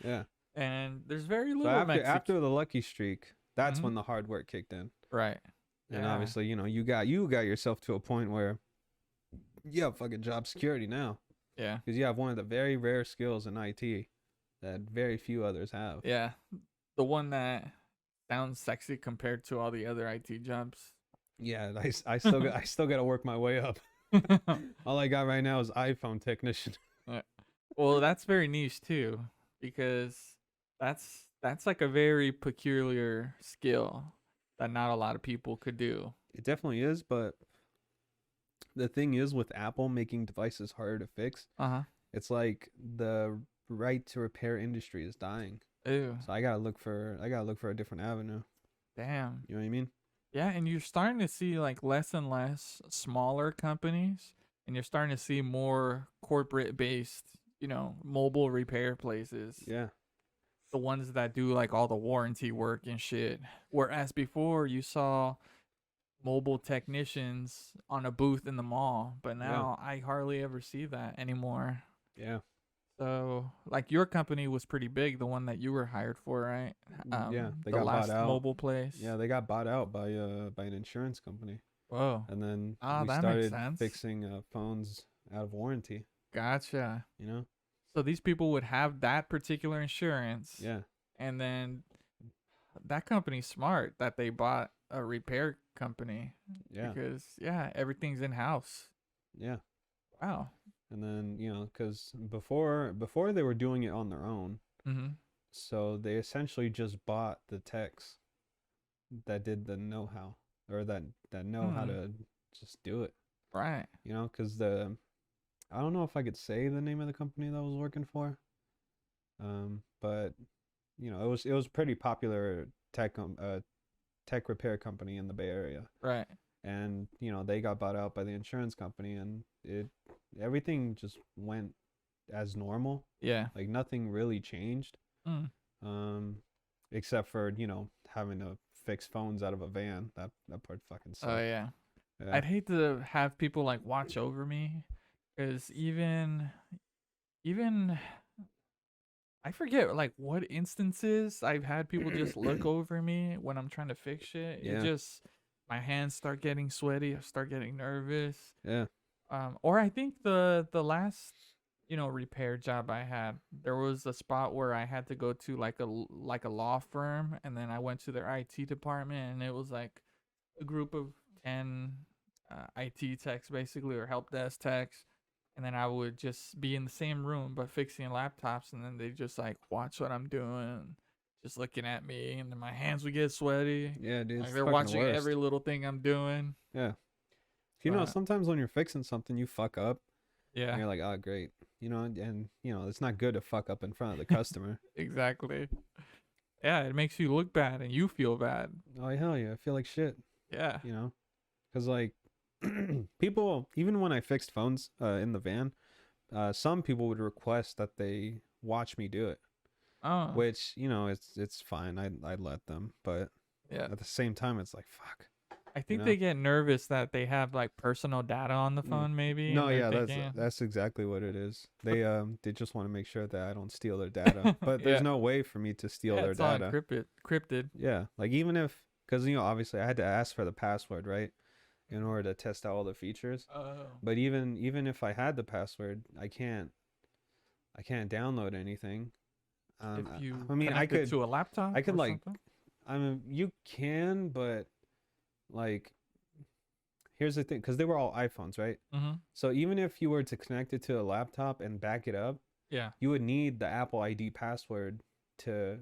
Yeah. And there's very So little after the lucky streak, that's Mhm. when the hard work kicked in. Right. And Yeah. obviously, you got yourself to a point where you have fucking job security now Yeah. because you have one of the very rare skills in IT that very few others have. Yeah. The one that sounds sexy compared to all the other IT jobs. Yeah, I still got to work my way up. All I got right now is iPhone technician. Well, that's very niche too, because that's like a very peculiar skill that not a lot of people could do. It definitely is, but the thing is with Apple making devices harder to fix, Uh-huh. it's like the right to repair industry is dying. Ew. So I gotta look for a different avenue. Damn. You know what I mean? Yeah, and you're starting to see like less and less smaller companies, and you're starting to see more corporate based, mobile repair places. Yeah. The ones that do like all the warranty work and shit. Whereas before you saw mobile technicians on a booth in the mall, but now I hardly ever see that anymore. Yeah. So, like your company was pretty big, the one that you were hired for, right? Yeah. They The got bought last out. mobile place. Yeah, they got bought out by an insurance company, Whoa. and then Ah, we that makes started sense. fixing phones out of warranty. Gotcha. You know? So these people would have that particular insurance, Yeah. and then that company's smart that they bought a repair company Yeah. because everything's in house. Yeah. Wow. And then because before they were doing it on their own, Mhm. so they essentially just bought the techs that did the know-how, or that know how to just do it. Right. Because I don't know if I could say the name of the company that I was working for, but it was pretty popular tech repair company in the Bay Area, Right. and they got bought out by the insurance company, and everything just went as normal. Yeah. Like nothing really changed, Mm. except for having to fix phones out of a van. That part fucking sucked. Oh yeah. Yeah. I'd hate to have people like watch over me, because even I forget like what instances I've had people just look over me when I'm trying to fix shit. Yeah. It just my hands start getting sweaty, I start getting nervous. Yeah. Or I think the last repair job I had, there was a spot where I had to go to like a law firm, and then I went to their IT department, and it was like a group of 10 IT techs basically, or help desk techs, and then I would just be in the same room but fixing laptops, and then they just like watch what I'm doing, just looking at me, and then my hands would get sweaty. Yeah, dude, Like it's they're fucking the watching every worst. little thing I'm doing. Yeah. But Sometimes when you're fixing something, you fuck up, and yeah, you're like, oh, great. And it's not good to fuck up in front of the customer. exactly. Yeah, it makes you look bad and you feel bad. Oh, hell yeah. I feel like shit, Yeah. Because, like, people, even when I fixed phones in the van, some people would request that they watch me do it, Oh, which, it's fine. I'd let them. But yeah. at the same time, it's like, fuck. I think know? they get nervous that they have like personal data on the phone, maybe. No, And they're yeah, thinking, that's exactly what it is. They just want to make sure that I don't steal their data. But there's yeah, no way for me to steal yeah, their it's all data. encrypted. Yeah, like even if, because obviously I had to ask for the password, right, in order to test out all the features. Oh, But even if I had the password, I can't download anything. if you I mean, connect it to a laptop I could or like, something. I mean, you can, but like, here's the thing, because they were all iPhones, right? Mm-hmm. So even if you were to connect it to a laptop and back it up, Yeah. you would need the Apple ID password to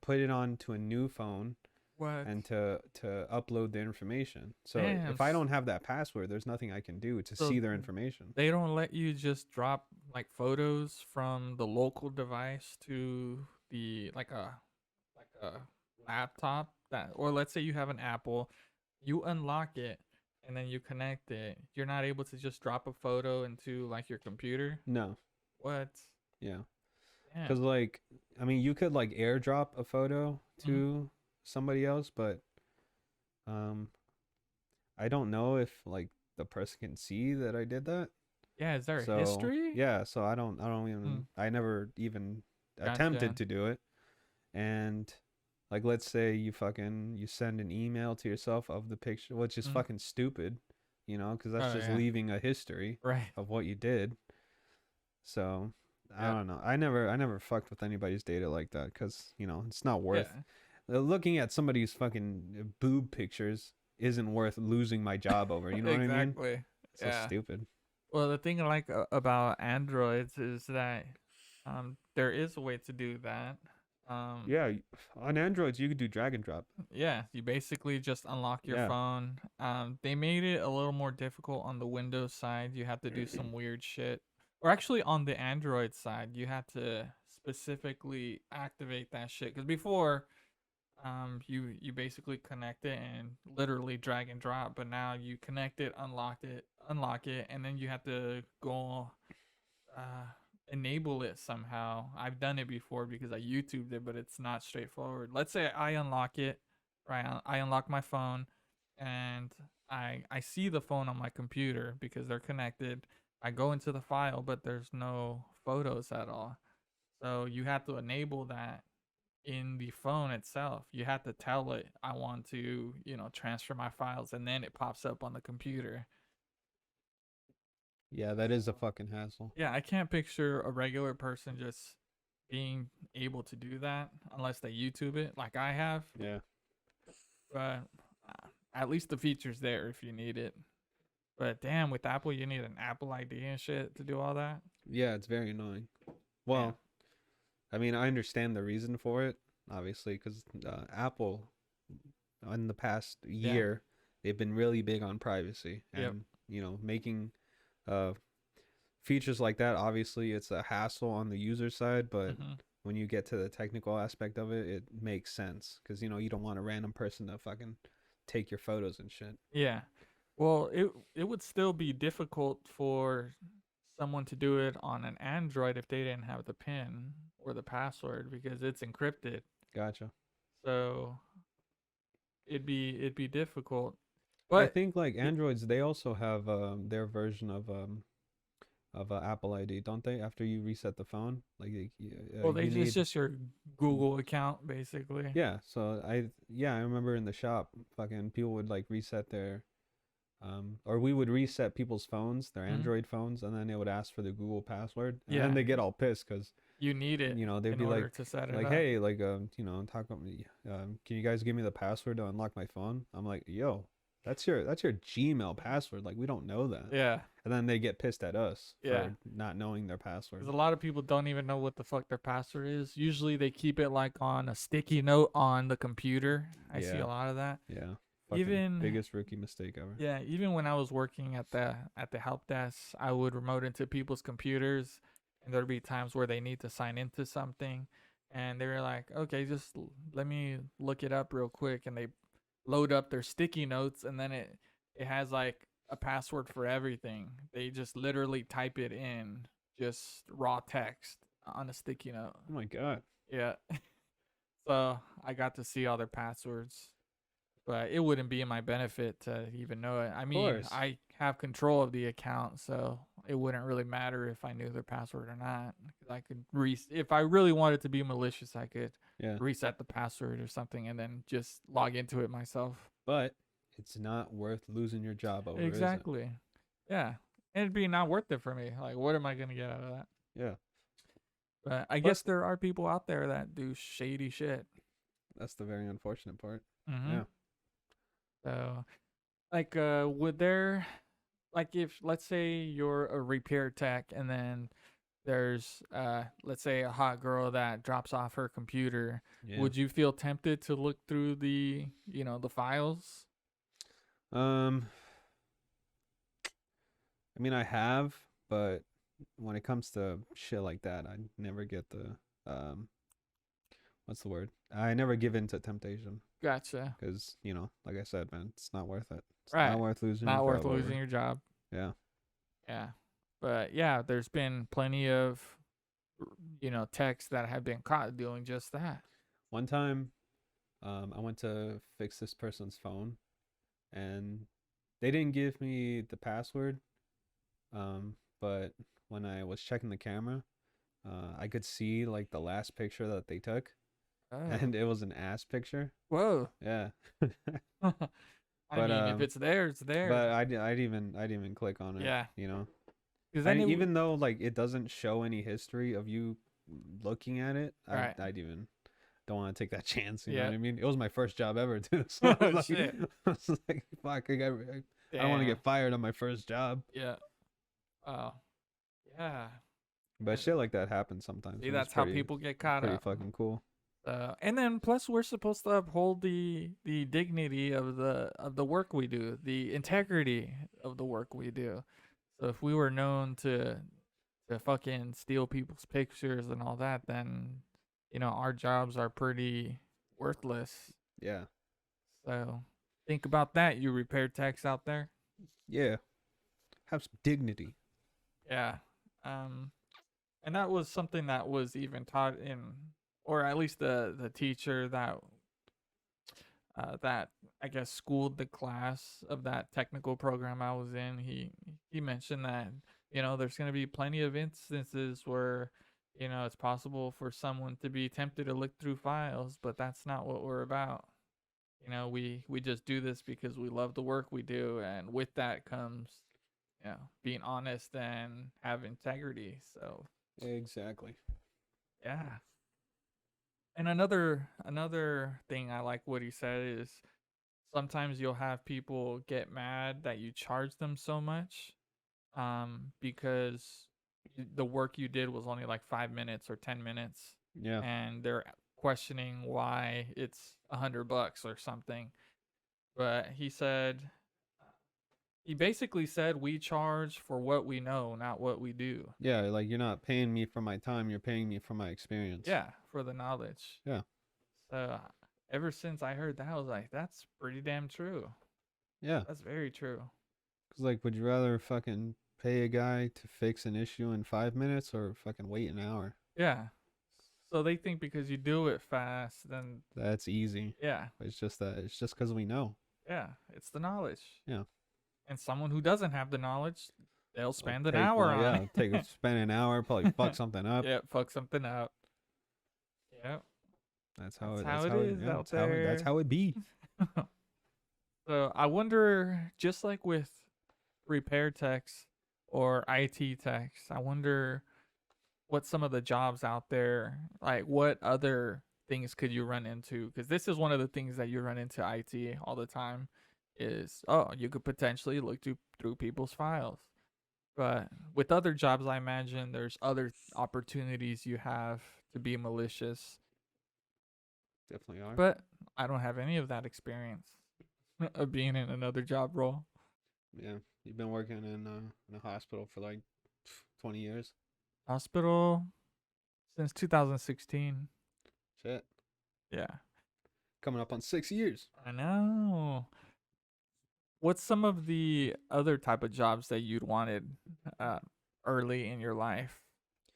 put it onto a new phone What? and to upload the information. So Damn. if I don't have that password, there's nothing I can do to So see their information. they don't let you just drop like photos from the local device to the like a laptop that, or let's say you have an Apple, you unlock it and then you connect it. You're not able to just drop a photo into like your computer. No. What? Yeah. Damn. Because like, I mean, you could like airdrop a photo Mhm. to somebody else, but um, I don't know if like the person can see that I did that. Yeah, is there a So history? yeah, so I don't Hmm. even, I never even Gotcha. attempted to do it. And like, let's say you send an email to yourself of the picture, which is Mm. fucking stupid, because that's Oh just yeah. leaving a history Right. of what you did. So I Yeah. don't know. I never fucked with anybody's data like that, because it's not worth Yeah. looking at somebody's fucking boob pictures isn't worth losing my job over. You know what I mean? Exactly. It's so Yeah. stupid. Well, the thing I like about Androids is that there is a way to do that. Um, Yeah, on Androids you could do drag and drop. yeah, you basically just unlock your Yeah. phone. They made it a little more difficult on the Windows side. You have to do some weird shit. Or actually on the Android side, you have to specifically activate that shit. Because before, you basically connect it and literally drag and drop, but now you connect it, unlock it, and then you have to go uh enable it somehow. I've done it before because I YouTubed it, but it's not straightforward. Let's say I unlock it, right? I unlock my phone and I see the phone on my computer because they're connected. I go into the file, but there's no photos at all. So you have to enable that in the phone itself. You have to tell it I want to, transfer my files, and then it pops up on the computer. Yeah, that is a fucking hassle. Yeah, I can't picture a regular person just being able to do that unless they YouTube it like I have. Yeah. But at least the feature's there if you need it. But damn, with Apple, you need an Apple ID and shit to do all that. Yeah, it's very annoying. Yeah. Well, I mean, I understand the reason for it, obviously, because Apple, in the past Yeah. year, they've been really big on privacy Yep. and making uh features like that. Obviously, it's a hassle on the user side, but Hmm. when you get to the technical aspect of it, it makes sense, because you don't want a random person to fucking take your photos and shit. Yeah. Well, it would still be difficult for someone to do it on an Android if they didn't have the PIN or the password because it's encrypted. Gotcha. So it'd be difficult. I But think like it, Androids, they also have their version of of Apple ID, don't they? After you reset the phone, like Well, they you it's need. just your Google account basically. Yeah. So I remember in the shop, fucking people would like reset their or we would reset people's phones, their Hmm. Android phones, and then they would ask for the Google password, and then Yeah, they get all pissed because you need it they'd in be order to set it like, up. hey, like talk about me, can you guys give me the password to unlock my phone? I'm like, yo, that's your Gmail password. Like we don't know that, Yeah, and then they get pissed at us yeah. for not knowing their password. Because a lot of people don't even know what the fuck their password is. Usually they keep it like on a sticky note on the computer. I see Yeah, a lot of that. yeah, fucking Even biggest rookie mistake ever. Yeah, even when I was working at the help desk, I would remote into people's computers, and there'd be times where they need to sign into something, and they were like, "Okay, just let me look it up real quick," and they load up their sticky notes, and then it has like a password for everything. They just literally type it in, just raw text on a sticky note. Oh my god. Yeah, so I got to see all their passwords, but it wouldn't be in my benefit to even know it. I Of mean, course. I have control of the account, so it wouldn't really matter if I knew their password or not. 'Cause I could if I really wanted to be malicious, I could Yeah. reset the password or something and then just log into it myself. But it's not worth losing your job over, is it? Exactly. Yeah. It'd be not worth it for me. Like, what am I gonna get out of that? Yeah. But I But guess there are people out there that do shady shit. that's the very unfortunate part. Mm-hmm. Yeah. So, like, would there, like, if let's say you're a repair tech and then there's let's say a hot girl that drops off her computer, Yeah. would you feel tempted to look through the files? Um I mean I have, but when it comes to shit like that, I never get the what's the word? I never give in to temptation Gotcha. because, like I said, man, it's not worth it. It's not Right. worth losing your Not worth job losing over. your job. Yeah. Yeah. But yeah, there's been plenty of techs that have been caught doing just that. One time, I went to fix this person's phone and they didn't give me the password. But when I was checking the camera, I could see like the last picture that they took, Oh. and it was an ass picture. Whoa. Yeah. I But mean, if it's there, it's there. I didn't even click on it. Yeah. You know, Because I then even though like it doesn't show any history of you looking at it, right. I'd even don't want to take that chance. You know Yeah. what I mean? It was my first job ever too, so I Oh was like, shit. I was like, fuck, I don't want to Damn. get fired on my first job. Yeah. Oh. Yeah. But shit like that happens sometimes, See, and it's that's how pretty, people get caught pretty up. fucking cool. And then plus we're supposed to uphold the dignity of the work we do, the integrity of the work we do. So if we were known to fucking steal people's pictures and all that, then our jobs are pretty worthless. Yeah, So think about that, you repair techs out there. yeah. Have some dignity. Yeah. And that was something that was even taught in, or at least the teacher that I guess schooled the class of that technical program I was in. He mentioned that there's going to be plenty of instances where it's possible for someone to be tempted to look through files, but that's not what we're about. We just do this because we love the work we do, and with that comes being honest and have integrity. So Exactly. yeah. And another thing I like what he said is sometimes you'll have people get mad that you charge them so much because the work you did was only like 5 minutes or 10 minutes, Yeah. and they're questioning why it's $100 or something. But he basically said we charge for what we know, not what we do. Yeah, like you're not paying me for my time, you're paying me for my experience. Yeah, for the knowledge. Yeah. So ever since I heard that, I was like, that's pretty damn true. Yeah. That's very true. Cause like, would you rather fucking pay a guy to fix an issue in 5 minutes or fucking wait an hour? Yeah. So they think because you do it fast, then That's easy. yeah, It's just because we know. yeah, it's the knowledge. Yeah. And someone who doesn't have the knowledge, They'll Like, spend an take hour like, on yeah, spend an hour, probably fuck something up. yeah, fuck something up. Yeah, That's how that's it. how That's it how it. is Yeah, out that's how it. That's there. how it be. So I wonder, just like with repair techs or IT techs, I wonder what some of the jobs out there, like what other things could you run into? Because this is one of the things that you run into IT all the time is, oh, you could potentially look through people's files. But with other jobs, I imagine there's other opportunities you have to be malicious. Definitely are. But I don't have any of that experience of being in another job role. Yeah, you've been working in a hospital for like 20 years. Hospital since 2016. Shit, Yeah, coming up on 6 years. I know. What's some of the other type of jobs that you'd wanted uh, early in your life?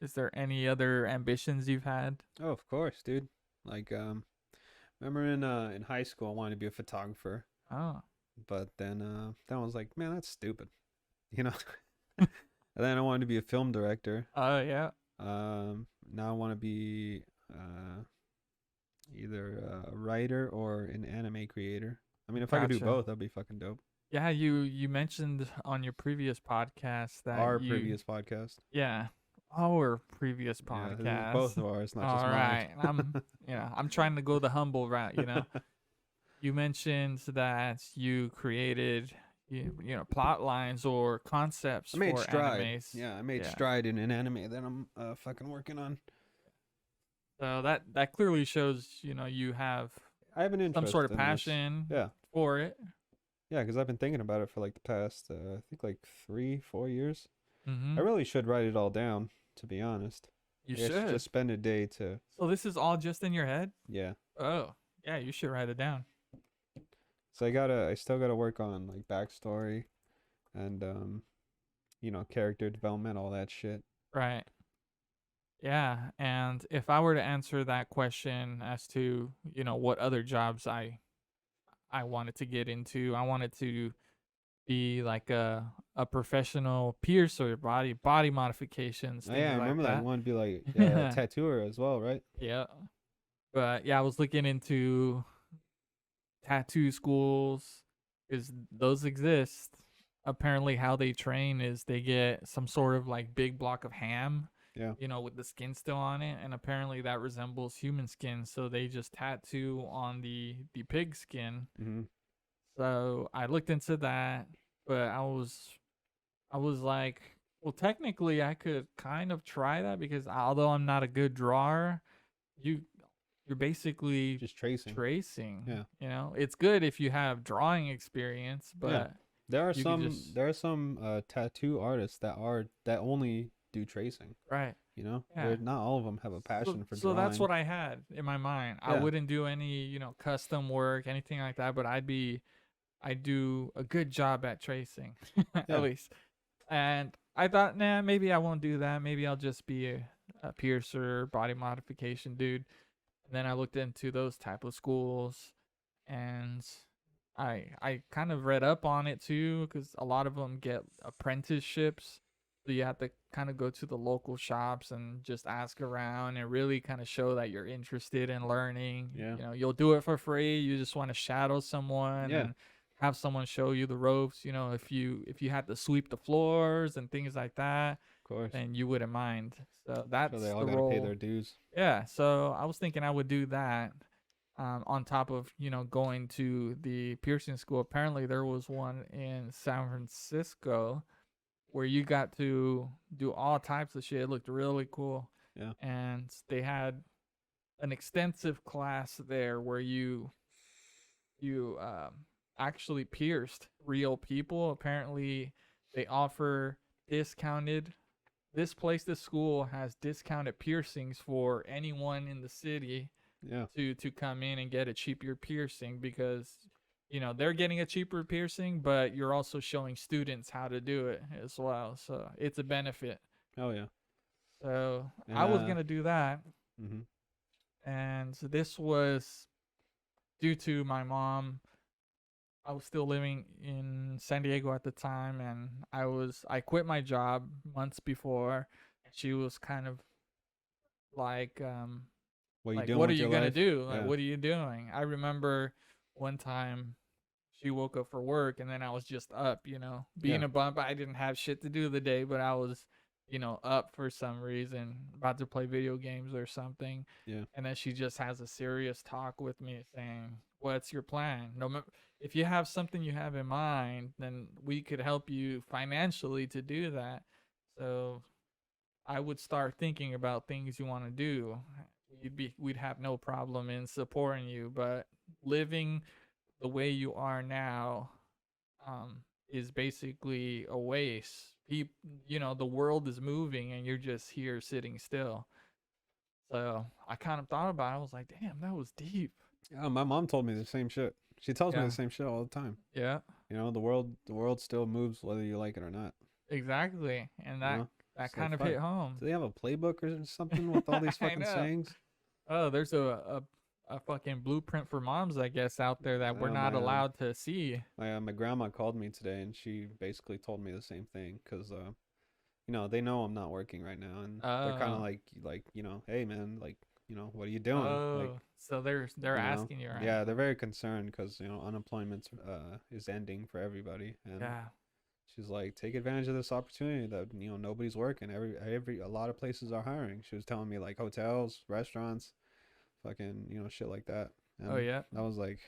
Is there any other ambitions you've had? Oh, of course, dude. Like, remember in high school, I wanted to be a photographer, Oh, but then I was like, man, that's stupid, you know. And then I wanted to be a film director. oh yeah, Now I want to be either a writer or an anime creator. I mean, if I could do gotcha. both, that'd be fucking dope. Yeah, you mentioned on your previous podcast that Our you previous podcast. yeah, our previous Yeah, this is both podcast. of ours, not just All mine. right, I'm trying to go the humble route. You mentioned that you created plot lines or I concepts made for stride. animes. Yeah, I made Yeah. stride in an anime that I'm fucking working on. So that clearly shows, you have I have an some interest sort of in this. passion Yeah, for it. yeah, because I've been thinking about it for like the past, I think like 3, 4 years. I Mhm. really should write it all down, to be honest. You I should should. just spend a day to, So this is all just in your head? yeah. Oh, yeah, you should write it down. So I still gotta work on like backstory and character development, all that shit. Right. Yeah, and if I were to answer that question as to, what other jobs I wanted to get into, I wanted to be like a professional piercer, body modifications, Oh yeah, things I like remember that. You that. wanted to be like a tattooer as well, right? Yeah. But yeah, I was looking into tattoo schools because those exist. Apparently, how they train is they get some sort of like big block of ham, Yeah. with the skin still on it, and apparently that resembles human skin. So they just tattoo on the pig skin. Mm-hmm. So I looked into that, but I was like, well, technically I could kind of try that because although I'm not a good drawer, you you're basically Just tracing. tracing. Yeah. It's good if you have drawing experience, Yeah. but There are you could some just there are some tattoo artists that only do tracing. right. Yeah. They're not all of them have a So, passion for so that's drawing. what I had in my mind. I Yeah. wouldn't do any, custom work, anything like that, but I do a good job at tracing, at Yeah. least. And I thought, nah, maybe I won't do that. Maybe I'll just be a piercer, body modification dude. And then I looked into those type of schools, and I kind of read up on it too, because a lot of them get apprenticeships. So you have to kind of go to the local shops and just ask around and really kind of show that you're interested in learning. Yeah. You'll do it for free. You just want to shadow someone Yeah. and have someone show you the ropes. If you had to sweep the floors and things like that, Of course. then you wouldn't mind. So So that's they all the gotta pay role. their dues. Yeah, so I was thinking I would do that on top of, going to the piercing school. Apparently, there was one in San Francisco where you got to do all types of shit. It looked really cool. Yeah. And they had an extensive class there where you actually pierced real people. Apparently, they offer discounted. This school has discounted piercings for anyone in the city Yeah. to come in and get a cheaper piercing because they're getting a cheaper piercing, but you're also showing students how to do it as well. So it's a benefit. Oh yeah. So And I was gonna do that, mm-hmm. and this was due to my mom I was still living in San Diego at the time, and I quit my job months before. And she was kind of like, What you like, doing what are with you your gonna life? do? Like, Yeah. what are you doing? I remember one time she woke up for work, and then I was just up, being Yeah. a bump. I didn't have shit to do the day, but I was, up for some reason, about to play video games or something. Yeah. And then she just has a serious talk with me saying, "What's your plan? If you have something you have in mind, then we could help you financially to do that." So I would start thinking about things you want to do. We'd have no problem in supporting you, but living the way you are now is basically a waste. The world is moving and you're just here sitting still. So I kind of thought about it. I was like, damn, that was deep. Yeah, my mom told me the same shit. She tells me Yeah. the same shit all the time. Yeah. The world still moves whether you like it or not. Exactly. And You that know, that it's like kind of fuck. hit home. Do they have a playbook or something with all these I fucking know. sayings? Oh, there's a fucking blueprint for moms, I guess, out there that we're Oh, not allowed to see. my grandma called me today and she basically told me the same thing because they know I'm not working right now and they're kind of Oh. like hey man, like what are you doing, like Oh. So they're asking you right yeah, now. they're very concerned because unemployment is ending for everybody, and Yeah. she's like, take advantage of this opportunity that nobody's working. A lot of places are hiring. She was telling me like hotels, restaurants, fucking shit like that. Oh And yeah. I was like,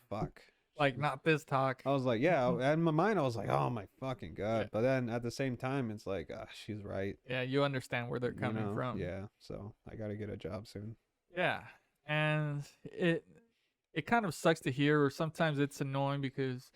fuck. Like not this talk. I was like, yeah. In my mind, I was like, oh my fucking Yeah. god. But then at the same time, it's like, she's right. Yeah, you understand where they're coming from. Yeah. So I gotta get a job soon. Yeah. And it kind of sucks to hear, or sometimes it's annoying because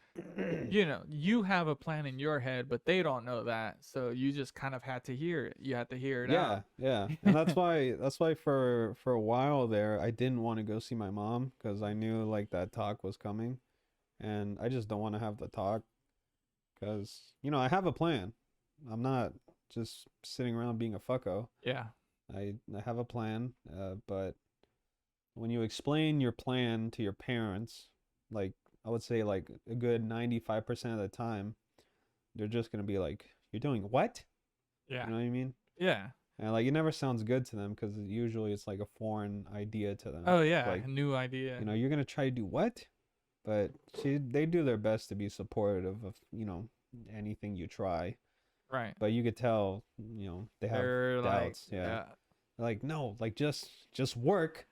you have a plan in your head, but they don't know that. So you just kind of had to hear it. You had to hear it Yeah, out. yeah, and that's why for a while there I didn't want to go see my mom because I knew like that talk was coming, and I just don't want to have the talk because I have a plan. I'm not just sitting around being a fucko. Yeah. I have a plan, but when you explain your plan to your parents, like I would say like a good 95% of the time, they're just gonna be like, "You're doing what?" Yeah. You know what I mean? Yeah. And like it never sounds good to them because usually it's like a foreign idea to them. Oh It's yeah, like, a new idea. you're gonna try to do what? But they do their best to be supportive of anything you try. Right. But you could tell they have They're like, doubts. Yeah. yeah, Like no, like just work,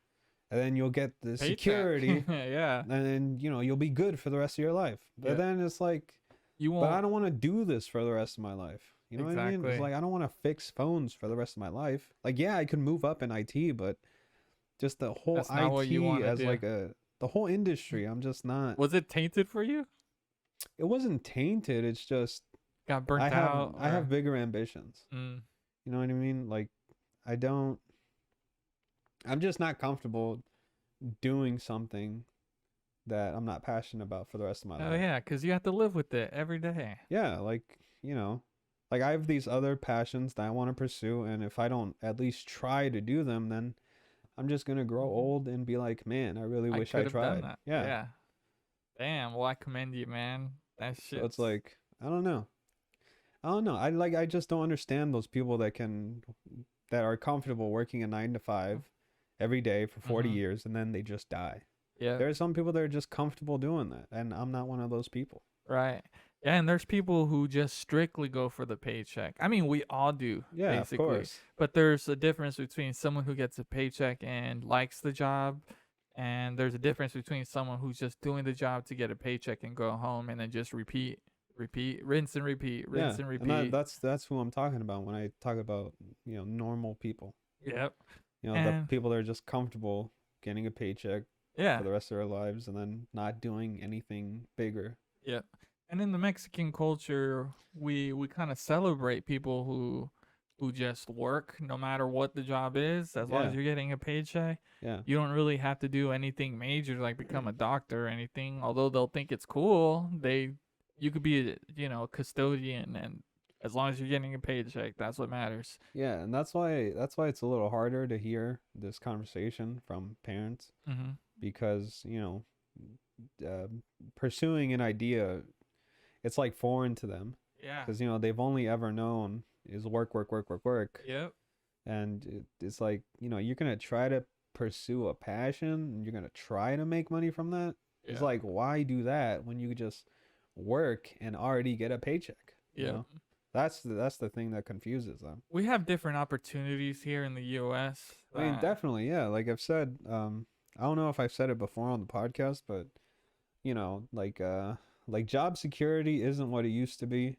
and then you'll get the paycheck. security, Yeah. and then you'll be good for the rest of your life. But Yeah. then it's like, You but I won't don't want to do this for the rest of my life. You know what I mean? It's exactly. like I don't want to fix phones for the rest of my life. Like yeah, I could move up in IT, but just the whole That's not what you IT want to as do. like the whole industry, I'm just not. Was it tainted for you? It wasn't tainted. It's just Got burnt out? I have bigger ambitions. Mm, You know what I mean? Like I don't. I'm just not comfortable doing something that I'm not passionate about for the rest of my oh life. yeah, because you have to live with it every day. Yeah, like like I have these other passions that I want to pursue, and if I don't at least try to do them, then I'm just gonna grow old and be like, man, I really wish I could have done tried. that. Yeah. Yeah. Damn. Well, I commend you, man. That shit. So it's like I don't know. I don't know. I just don't understand those people that are comfortable working a 9 to 5 every day for 40 Mhm. years and then they just die. Yeah. There are some people that are just comfortable doing that, and I'm not one of those people. Right. Yeah, and there's people who just strictly go for the paycheck. I mean, we all do, Yeah, basically. of course. But there's a difference between someone who gets a paycheck and likes the job, and there's a difference between someone who's just doing the job to get a paycheck and go home and then just repeat, rinse and repeat, rinse and repeat. And that's who I'm talking about when I talk about normal people. Yep. The people that are just comfortable getting a paycheck Yeah. for the rest of their lives and then not doing anything bigger. Yeah. And in the Mexican culture, we kind of celebrate people who just work no matter what the job is, as long as Yeah. you're getting a paycheck. Yeah. You don't really have to do anything major like become a doctor or anything. Although they'll think it's cool, you could be a custodian, and as long as you're getting a paycheck, that's what matters. Yeah, and that's why it's a little harder to hear this conversation from parents Mm-hmm. because, uh, pursuing an idea, it's like foreign to them Yeah. because they've only ever known is work, work, work, work, work, Yep. and it's like you're gonna try to pursue a passion and you're gonna try to make money from that. It's Yeah. like, why do that when you could just work and already get a paycheck? Yep. That's the thing that confuses them. We have different opportunities here in the U.S. I mean, definitely, yeah. Like I've said, I don't know if I've said it before on the podcast, but like job security isn't what it used to be,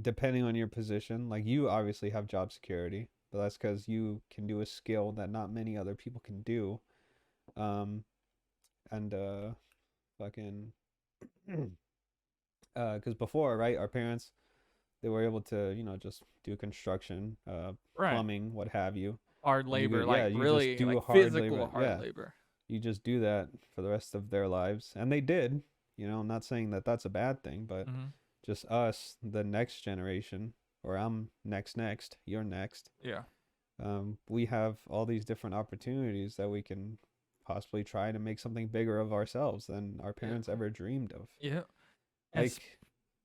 depending on your position. Like you obviously have job security, but that's because you can do a skill that not many other people can do. Um, and fucking, because before, right, our parents, they were able to, just do construction, Right. plumbing, what have you. Hard You labor, could, like yeah, you really, just do like hard physical labor. hard Yeah, labor. you just do that for the rest of their lives, and they did. I'm not saying that that's a bad thing, but Mm-hmm. just us, the next generation, or I'm next, you're next. Yeah. We have all these different opportunities that we can possibly try to make something bigger of ourselves than our parents ever dreamed of. Yeah. Like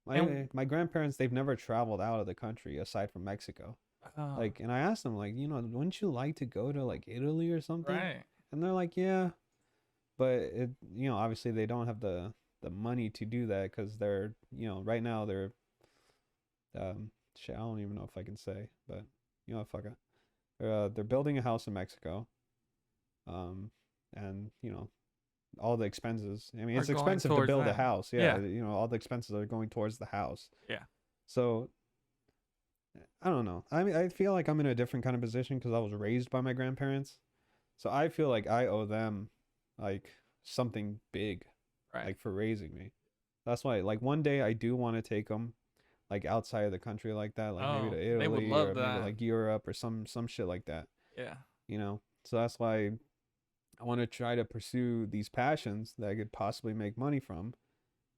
my grandparents, they've never traveled out of the country aside from Mexico. Like, and I asked them, like, wouldn't you like to go to like Italy or something? Right. And they're like, yeah, but it, obviously they don't have the money to do that because they're, right now they're, shit, I don't even know if I can say, but fuck it. They're building a house in Mexico, and all the expenses. I mean, it's expensive to build a house. Yeah, all the expenses are going towards the house. Yeah. So I don't know. I mean, I feel like I'm in a different kind of position because I was raised by my grandparents. So I feel like I owe them like something big, Right. like for raising me. That's why, like, one day I do want to take them like outside of the country like that, like maybe to Italy they would love or maybe that. like Europe or some shit like that. Yeah. So that's why I want to try to pursue these passions that I could possibly make money from,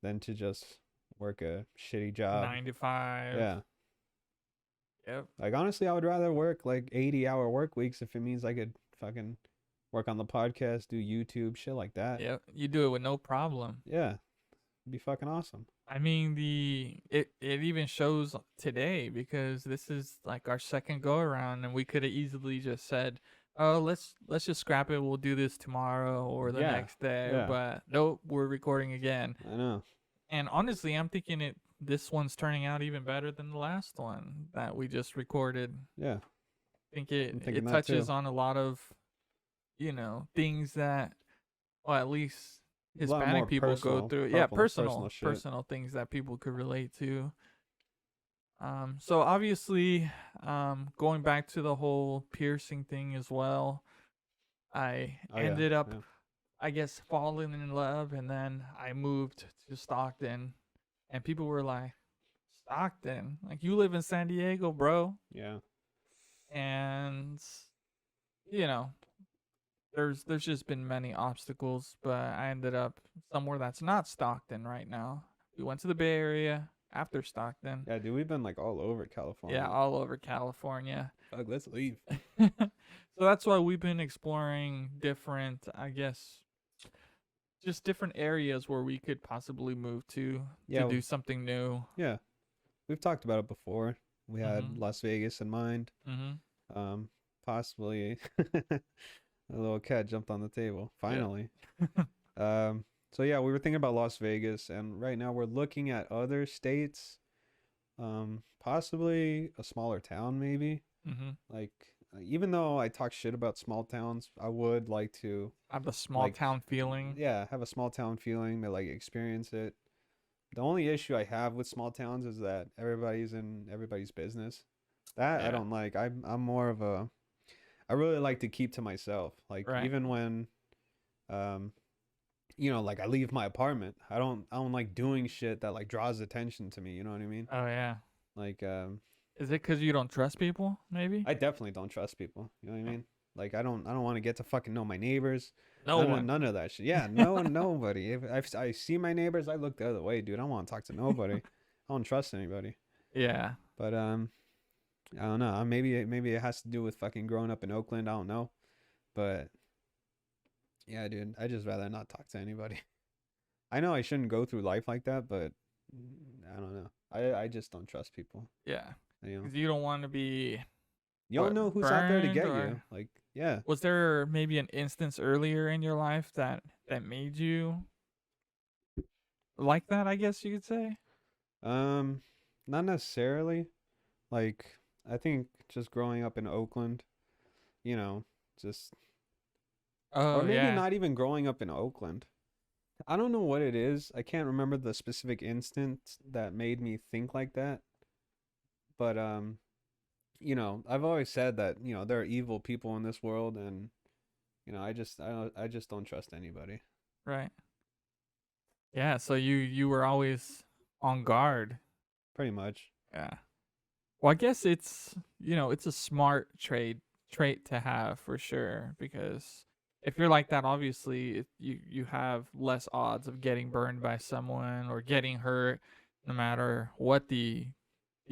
than to just work a shitty job. 9 to 5. Yeah. Yep. Like honestly, I would rather work like 80-hour work weeks if it means I could fucking work on the podcast, do YouTube, shit like that. Yep. You do it with no problem. Yeah. It'd be fucking awesome. I mean, it even shows today because this is like our second go around, and we could have easily just said, "Oh, let's just scrap it. We'll do this tomorrow or the next day." Yeah. But nope, we're recording again. I know. And honestly, I'm thinking this one's turning out even better than the last one that we just recorded. Yeah. I think it touches on a lot of, things that, well, at least Hispanic people go through. Yeah, personal things that people could relate to. So obviously, going back to the whole piercing thing as well, I ended up, I guess, falling in love, and then I moved to Stockton, and people were like, "Stockton? Like, you live in San Diego, bro?" Yeah. And there's just been many obstacles, but I ended up somewhere that's not Stockton right now. We went to the Bay Area after Stockton. Yeah, dude, we've been like all over California. Yeah, all over California. Fuck, let's leave. So that's why we've been exploring different, I guess, just different areas where we could possibly move to do something new. Yeah. We've talked about it before. We had Las Vegas in mind. Possibly a little cat jumped on the table. Finally. Yeah. So yeah, we were thinking about Las Vegas, and right now we're looking at other states. Possibly a smaller town, maybe. Like, even though I talk shit about small towns, I would like to have a small town feeling. Yeah, have a small town feeling, but like experience it. The only issue I have with small towns is that everybody's in everybody's business. That I don't like. I'm more of a, I really like to keep to myself. Like even when like I leave my apartment, I don't like doing shit that like draws attention to me, you know what I mean? Oh yeah. Like is it cuz you don't trust people, maybe? I definitely don't trust people, you know what I mean? Like I don't want to get to fucking know my neighbors. None of that shit. Yeah, nobody. If I see my neighbors, I look the other way, dude. I don't want to talk to nobody. I don't trust anybody. Yeah. But I don't know. Maybe it has to do with fucking growing up in Oakland. I don't know. But yeah, dude, I just rather not talk to anybody. I know I shouldn't go through life like that, but I don't know. I just don't trust people. Yeah, You know, because you don't want to be you don't what know who's out there to burned get or you. Like, yeah. was there maybe an instance earlier in your life that made you like that? I guess you could say. Um, not necessarily. Like, I think just growing up in Oakland, you know, just or Oh maybe yeah, not even growing up in Oakland. I don't know what it is. I can't remember the specific instance that made me think like that. But I've always said that, there are evil people in this world, and I just don't trust anybody. right. Yeah, so you were always on guard. Pretty much. Yeah. Well, I guess it's a smart trait to have for sure because if you're like that, obviously you have less odds of getting burned by someone or getting hurt, no matter what the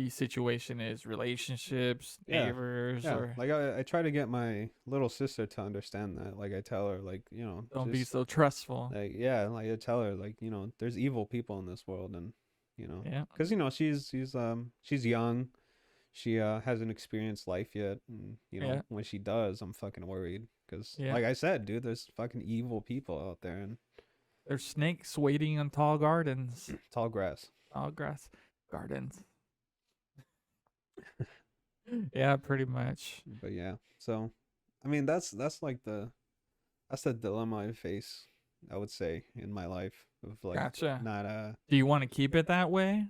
situation is, relationships, Yeah. neighbors, Yeah. or Like I try to get my little sister to understand that. Like I tell her, like, don't be just so trustful. like, yeah, like I tell her, like, there's evil people in this world, and Yeah. because she's young. She hasn't experienced life yet, and Yeah. when she does, I'm fucking worried because, Yeah. like I said, dude, there's fucking evil people out there, and There's snakes waiting on tall gardens, tall grass. tall grass gardens. Yeah, pretty much. But yeah, so I mean, that's the dilemma I face. I would say in my life of like Gotcha. not Do you want to keep it that way,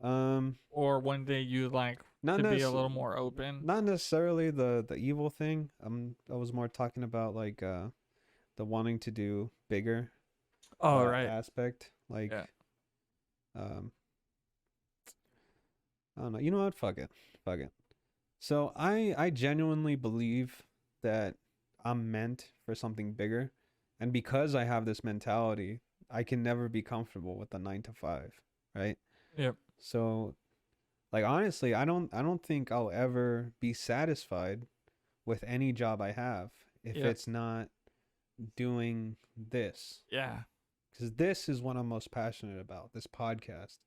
um or one day you like not to be a nec- little more open? not necessarily the evil thing. I was more talking about like the wanting to do bigger Oh, right. aspect, Yeah. like um I don't know. You know what? Fuck it. Fuck it. So I genuinely believe that I'm meant for something bigger, and because I have this mentality, I can never be comfortable with the 9 to 5, right? Yep. So, like, honestly, I don't think I'll ever be satisfied with any job I have if Yep. it's not doing this, Yeah. because this is what I'm most passionate about. This podcast.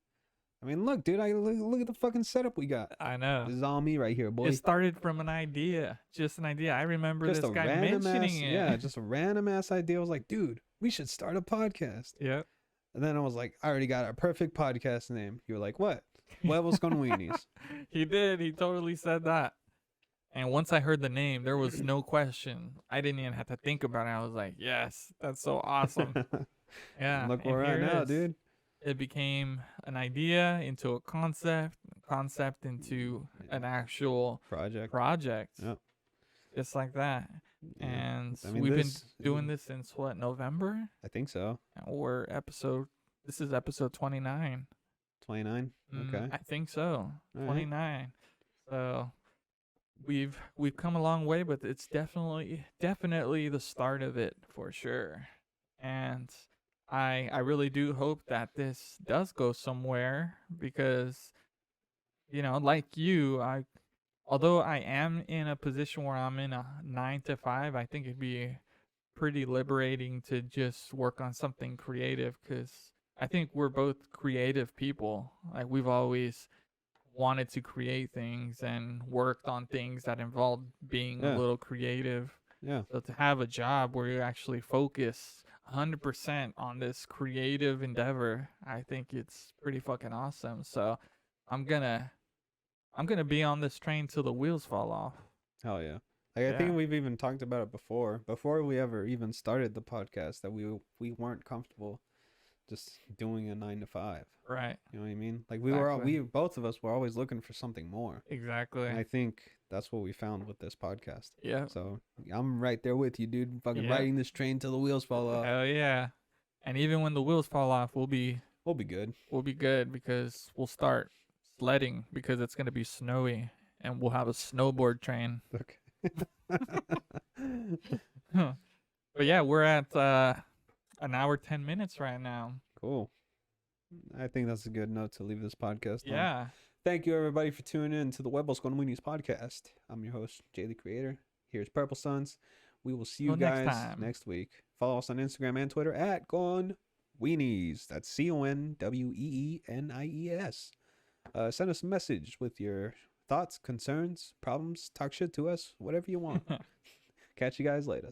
I mean, look, dude, look at the fucking setup we got. I know. This is all me right here, boy. It started from an idea, just an idea. I remember Just this a guy random mentioning ass, it. yeah, just a random ass idea. I was like, dude, we should start a podcast. Yep. And then I was like, I already got a perfect podcast name. You were like, what? Huevos con Weenies. He did. He totally said that. And once I heard the name, there was no question. I didn't even have to think about it. I was like, yes, that's so awesome. Yeah. Look and where we're at here it now, is. dude. It became an idea into a concept into an actual Project. Yep. just like that. Yeah. And I mean, we've been doing this since what, November? I think so. And this is episode 29. 29. Okay. I think so. All right. 29. So we've come a long way, but it's definitely the start of it for sure. And I really do hope that this does go somewhere because like you, although I am in a position where I'm in a 9 to 5, I think it'd be pretty liberating to just work on something creative because I think we're both creative people. Like we've always wanted to create things and worked on things that involved being a little creative. Yeah. So to have a job where you actually focus 100% on this creative endeavor, I think it's pretty fucking awesome. So I'm gonna be on this train till the wheels fall off. Hell yeah. Like, I think we've even talked about it before we ever even started the podcast, that we weren't comfortable just doing a 9 to 5. Right. You know what I mean? Like we both of us were always looking for something more. Exactly. And I think that's what we found with this podcast. Yeah. So I'm right there with you, dude. Fucking riding this train till the wheels fall off. Hell yeah. And even when the wheels fall off, we'll be good. We'll be good because we'll start sledding because it's gonna be snowy and we'll have a snowboard train. Okay. But yeah, we're at an hour 10 minutes right now. Cool. I think that's a good note to leave this podcast on. Yeah. Thank you, everybody, for tuning in to the Huevos con Weenies podcast. I'm your host, JTheCreator. Here's PurpleSuns. We will see you guys next week. Follow us on Instagram and Twitter at Con Weenies. That's CONWEENIES. Send us a message with your thoughts, concerns, problems. Talk shit to us, whatever you want. Catch you guys later.